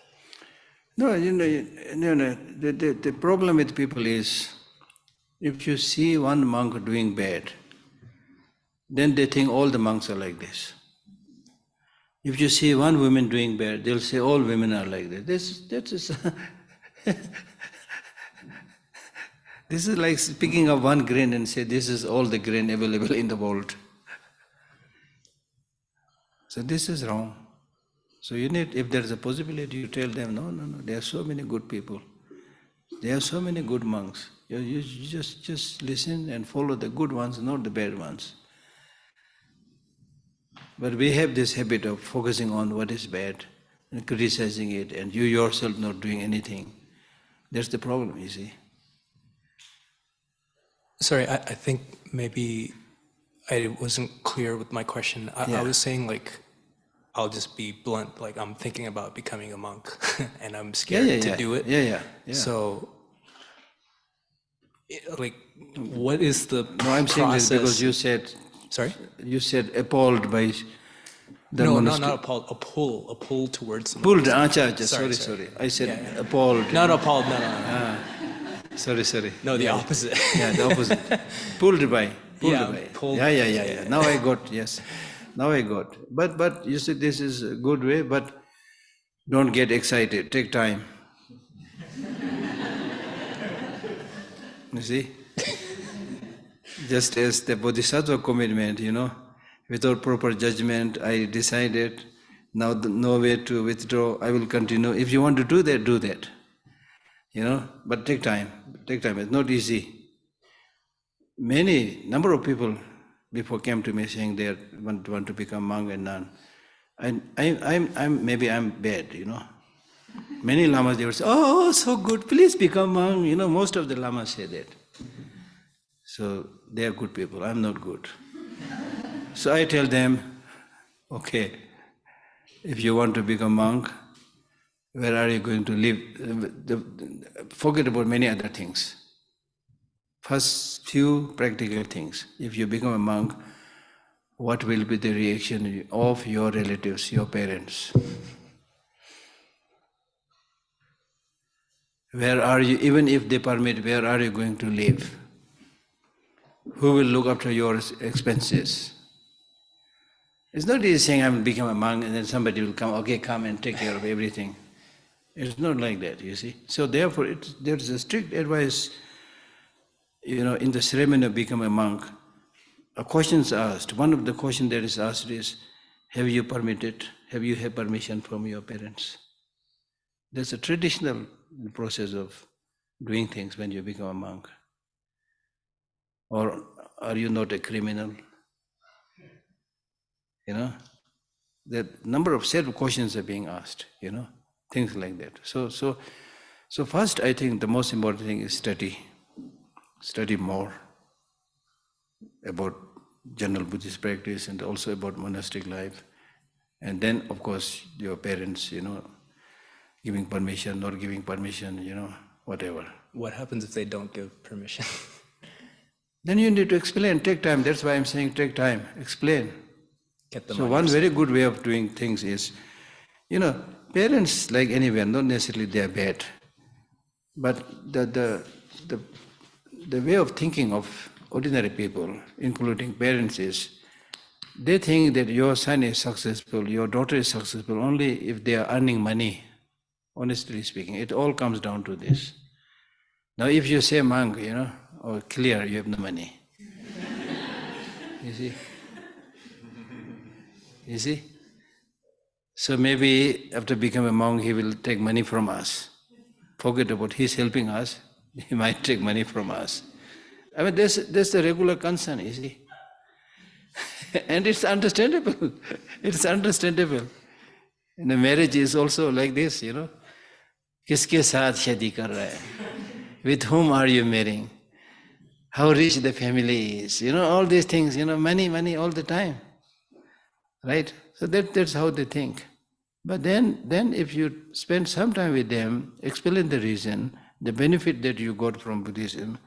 No, the problem with people is, if you see one monk doing bad, then they think all the monks are like this. If you see one woman doing bad, they'll say all women are like this. This is like picking up one grain and say this is all the grain available in the world. So this is wrong. So you need, if there is a possibility, you tell them, no, there are so many good people. There are so many good monks. You just listen and follow the good ones, not the bad ones. But we have this habit of focusing on what is bad and criticizing it, and you yourself not doing anything. That's the problem, you see. Sorry, I think maybe I wasn't clear with my question. I was saying, I'll just be blunt, I'm thinking about becoming a monk and I'm scared to do it. Yeah. So, what is the No, I'm saying this process? because you said... Sorry? You said appalled by the No, monastery. not appalled, a pull towards the Pulled, monastery. sorry. I said appalled. Not appalled, no. Sorry. No, the opposite. Yeah, the opposite. Pulled by. Pulled. Yeah. Now I got, yes. Now I got. But you see, this is a good way, but don't get excited. Take time. You see? Just as the Bodhisattva commitment, without proper judgment, I decided, now no way to withdraw, I will continue. If you want to do that. But take time. It's not easy. Number of people before came to me saying they want to become monk and nun. I'm bad, Many lamas, they would say, oh, so good, please become monk. Most of the lamas say that. So they are good people, I'm not good. So I tell them, okay, if you want to become monk, Where are you going to live? Forget about many other things. First few practical things. If you become a monk, what will be the reaction of your relatives, your parents? Where are you, even if they permit, where are you going to live? Who will look after your expenses? It's not easy saying I will become a monk and then somebody will come, okay, come and take care of everything. It's not like that, you see. So therefore, there is a strict advice, in the ceremony of becoming a monk. A question is asked. One of the questions that is asked is, have you had permission from your parents? There's a traditional process of doing things when you become a monk. Or are you not a criminal? The number of set of questions are being asked, things like that. So first, I think the most important thing is study more about general Buddhist practice and also about monastic life. And then, of course, your parents, giving permission, not giving permission, whatever. What happens if they don't give permission? Then you need to explain, take time. That's why I'm saying take time, explain. Get them So one very good way of doing things is, parents, like anywhere, not necessarily they are bad, but the way of thinking of ordinary people, including parents, is they think that your son is successful, your daughter is successful only if they are earning money. Honestly speaking, it all comes down to this. Now if you say monk, or clear, you have no money. You see? So maybe after becoming a monk, he will take money from us. Forget about he's helping us, he might take money from us. I mean, that's the regular concern, you see. And it's understandable. It's understandable. And the marriage is also like this, Kiske saath shadi kar raha hai? With whom are you marrying? How rich the family is, all these things, money all the time. Right? So that's how they think. But then if you spend some time with them, explain the reason, the benefit that you got from Buddhism,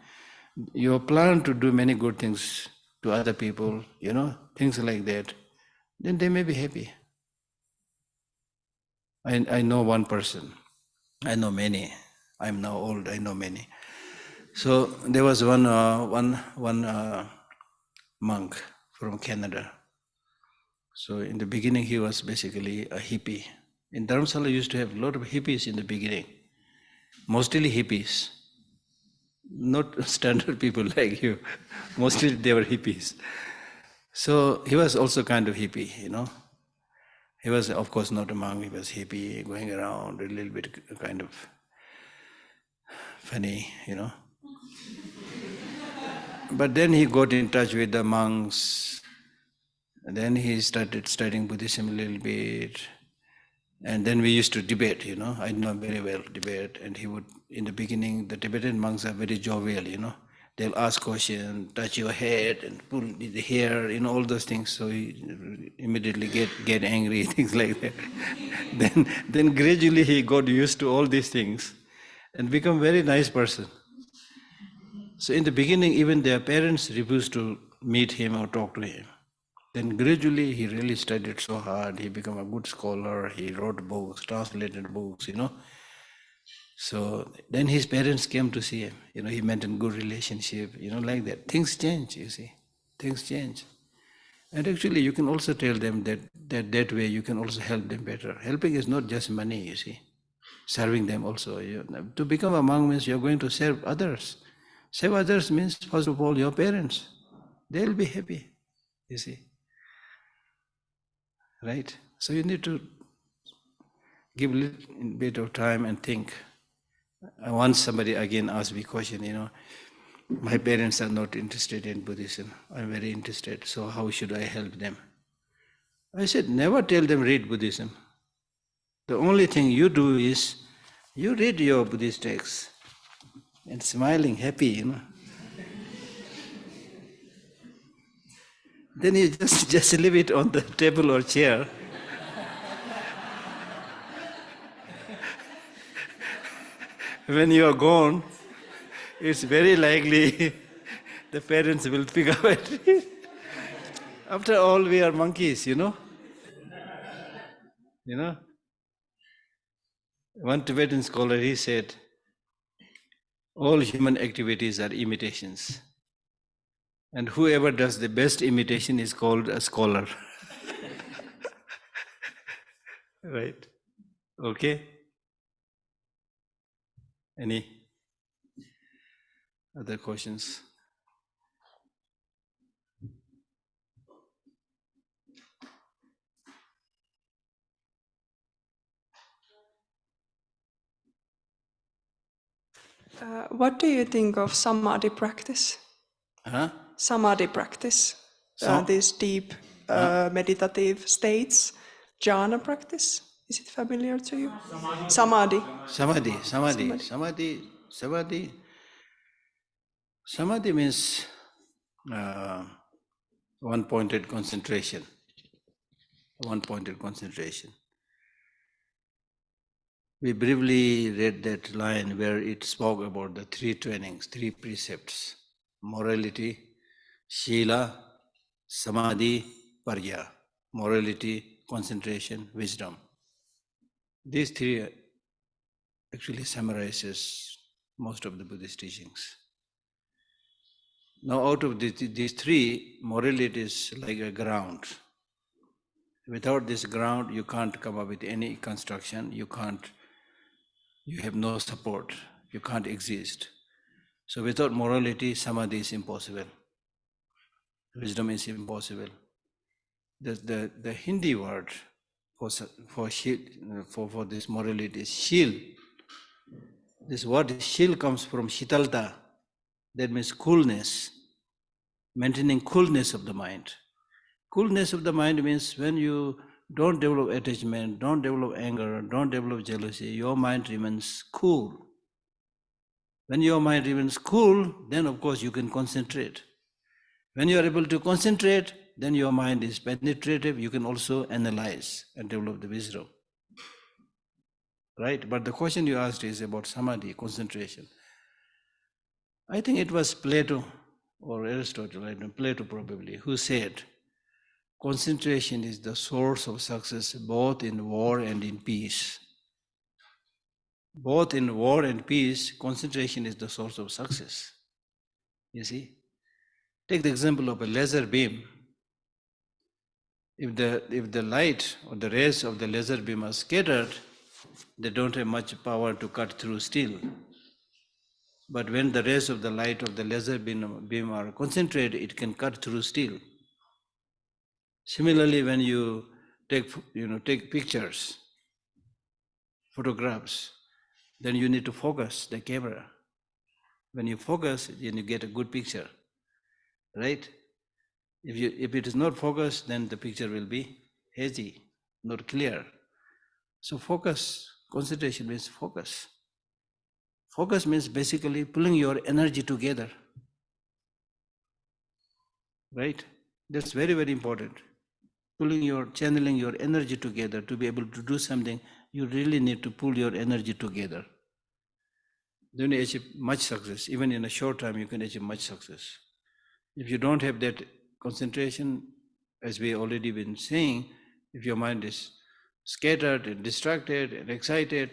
your plan to do many good things to other people, things like that, then they may be happy. I know one person. I know many. I'm now old, I know many. So there was one monk from Canada. So in the beginning, he was basically a hippie. In Dharamsala, used to have a lot of hippies in the beginning, mostly hippies, not standard people like you. Mostly they were hippies. So he was also kind of hippie, He was, of course, not a monk. He was hippie, going around, a little bit kind of funny, But then he got in touch with the monks. And then he started studying Buddhism a little bit. And then we used to debate, I know very well debate. And he would, in the beginning, the Tibetan monks are very jovial, They'll ask questions, touch your head and pull the hair, all those things. So he immediately get angry, things like that. Then gradually he got used to all these things and become a very nice person. So in the beginning, even their parents refused to meet him or talk to him. Then gradually he really studied so hard, he became a good scholar, he wrote books, translated books, So then his parents came to see him, he maintained good relationship, like that. Things change, you see, things change. And actually you can also tell them that way you can also help them better. Helping is not just money, you see, serving them also. To become a monk means you're going to serve others. Serve others means, first of all, your parents. They'll be happy, you see. Right? So you need to give a little bit of time and think. Once somebody again asked me a question, my parents are not interested in Buddhism. I'm very interested, so how should I help them? I said, never tell them read Buddhism. The only thing you do is, you read your Buddhist texts and smiling, happy, Then you just leave it on the table or chair. when you are gone, it's very likely the parents will pick up at it. After all, we are monkeys, you know. You know, one Tibetan scholar, he said, all human activities are imitations. And whoever does the best imitation is called a scholar. Right? Okay? Any other questions? What do you think of samadhi practice? Huh? Samadhi practice, these deep meditative states, jhana practice. Is it familiar to you? Samadhi. Samadhi means one-pointed concentration. One-pointed concentration. We briefly read that line where it spoke about the three trainings, three precepts: morality, shila, samadhi, parya. Morality, concentration, wisdom. These three actually summarizes most of the Buddhist teachings. Now, out of these three, morality is like a ground. Without this ground, you can't come up with any construction. You have no support. You can't exist. So, without morality, samadhi is impossible. Wisdom is impossible. The Hindi word for this morality is shil. This word shil comes from shitalta. That means coolness, maintaining coolness of the mind. Coolness of the mind means when you don't develop attachment, don't develop anger, don't develop jealousy, your mind remains cool. When your mind remains cool, then of course you can concentrate. When you are able to concentrate, then your mind is penetrative, you can also analyze and develop the wisdom. Right? But the question you asked is about samadhi, concentration. I think it was Plato or Aristotle, I don't know, Plato probably, who said, concentration is the source of success both in war and in peace. Both in war and peace, concentration is the source of success. You see? Take the example of a laser beam. If the light or the rays of the laser beam are scattered, they don't have much power to cut through steel. But when the rays of the light of the laser beam are concentrated, it can cut through steel. Similarly, when you take pictures, photographs, then you need to focus the camera. When you focus, then you get a good picture, right? If it is not focused, then the picture will be hazy, not clear. So focus, concentration means focus. Focus means basically pulling your energy together, right? That's very, very important. Channeling your energy together to be able to do something, you really need to pull your energy together. Then you achieve much success. Even in a short time, you can achieve much success. If you don't have that concentration, as we already been saying, if your mind is scattered and distracted and excited,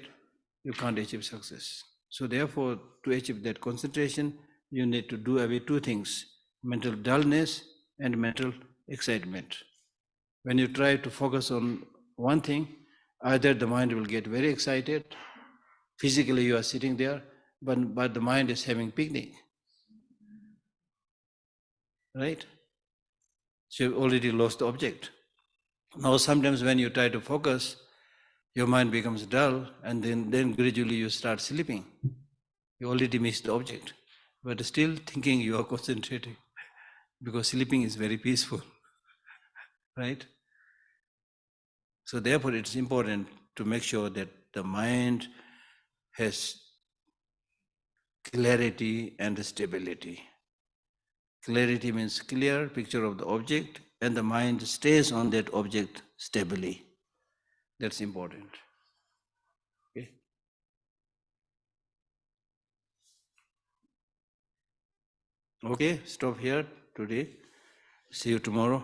you can't achieve success. So therefore, to achieve that concentration, you need to do away two things: mental dullness and mental excitement. When you try to focus on one thing, either the mind will get very excited, physically you are sitting there, but the mind is having picnic, right? So you've already lost the object. Now sometimes when you try to focus, your mind becomes dull, and then gradually you start sleeping. You already missed the object, but still thinking you are concentrating, because sleeping is very peaceful, right? So therefore it's important to make sure that the mind has clarity and stability. Clarity means clear picture of the object, and the mind stays on that object stably. That's important. Okay. Okay, stop here today. See you tomorrow.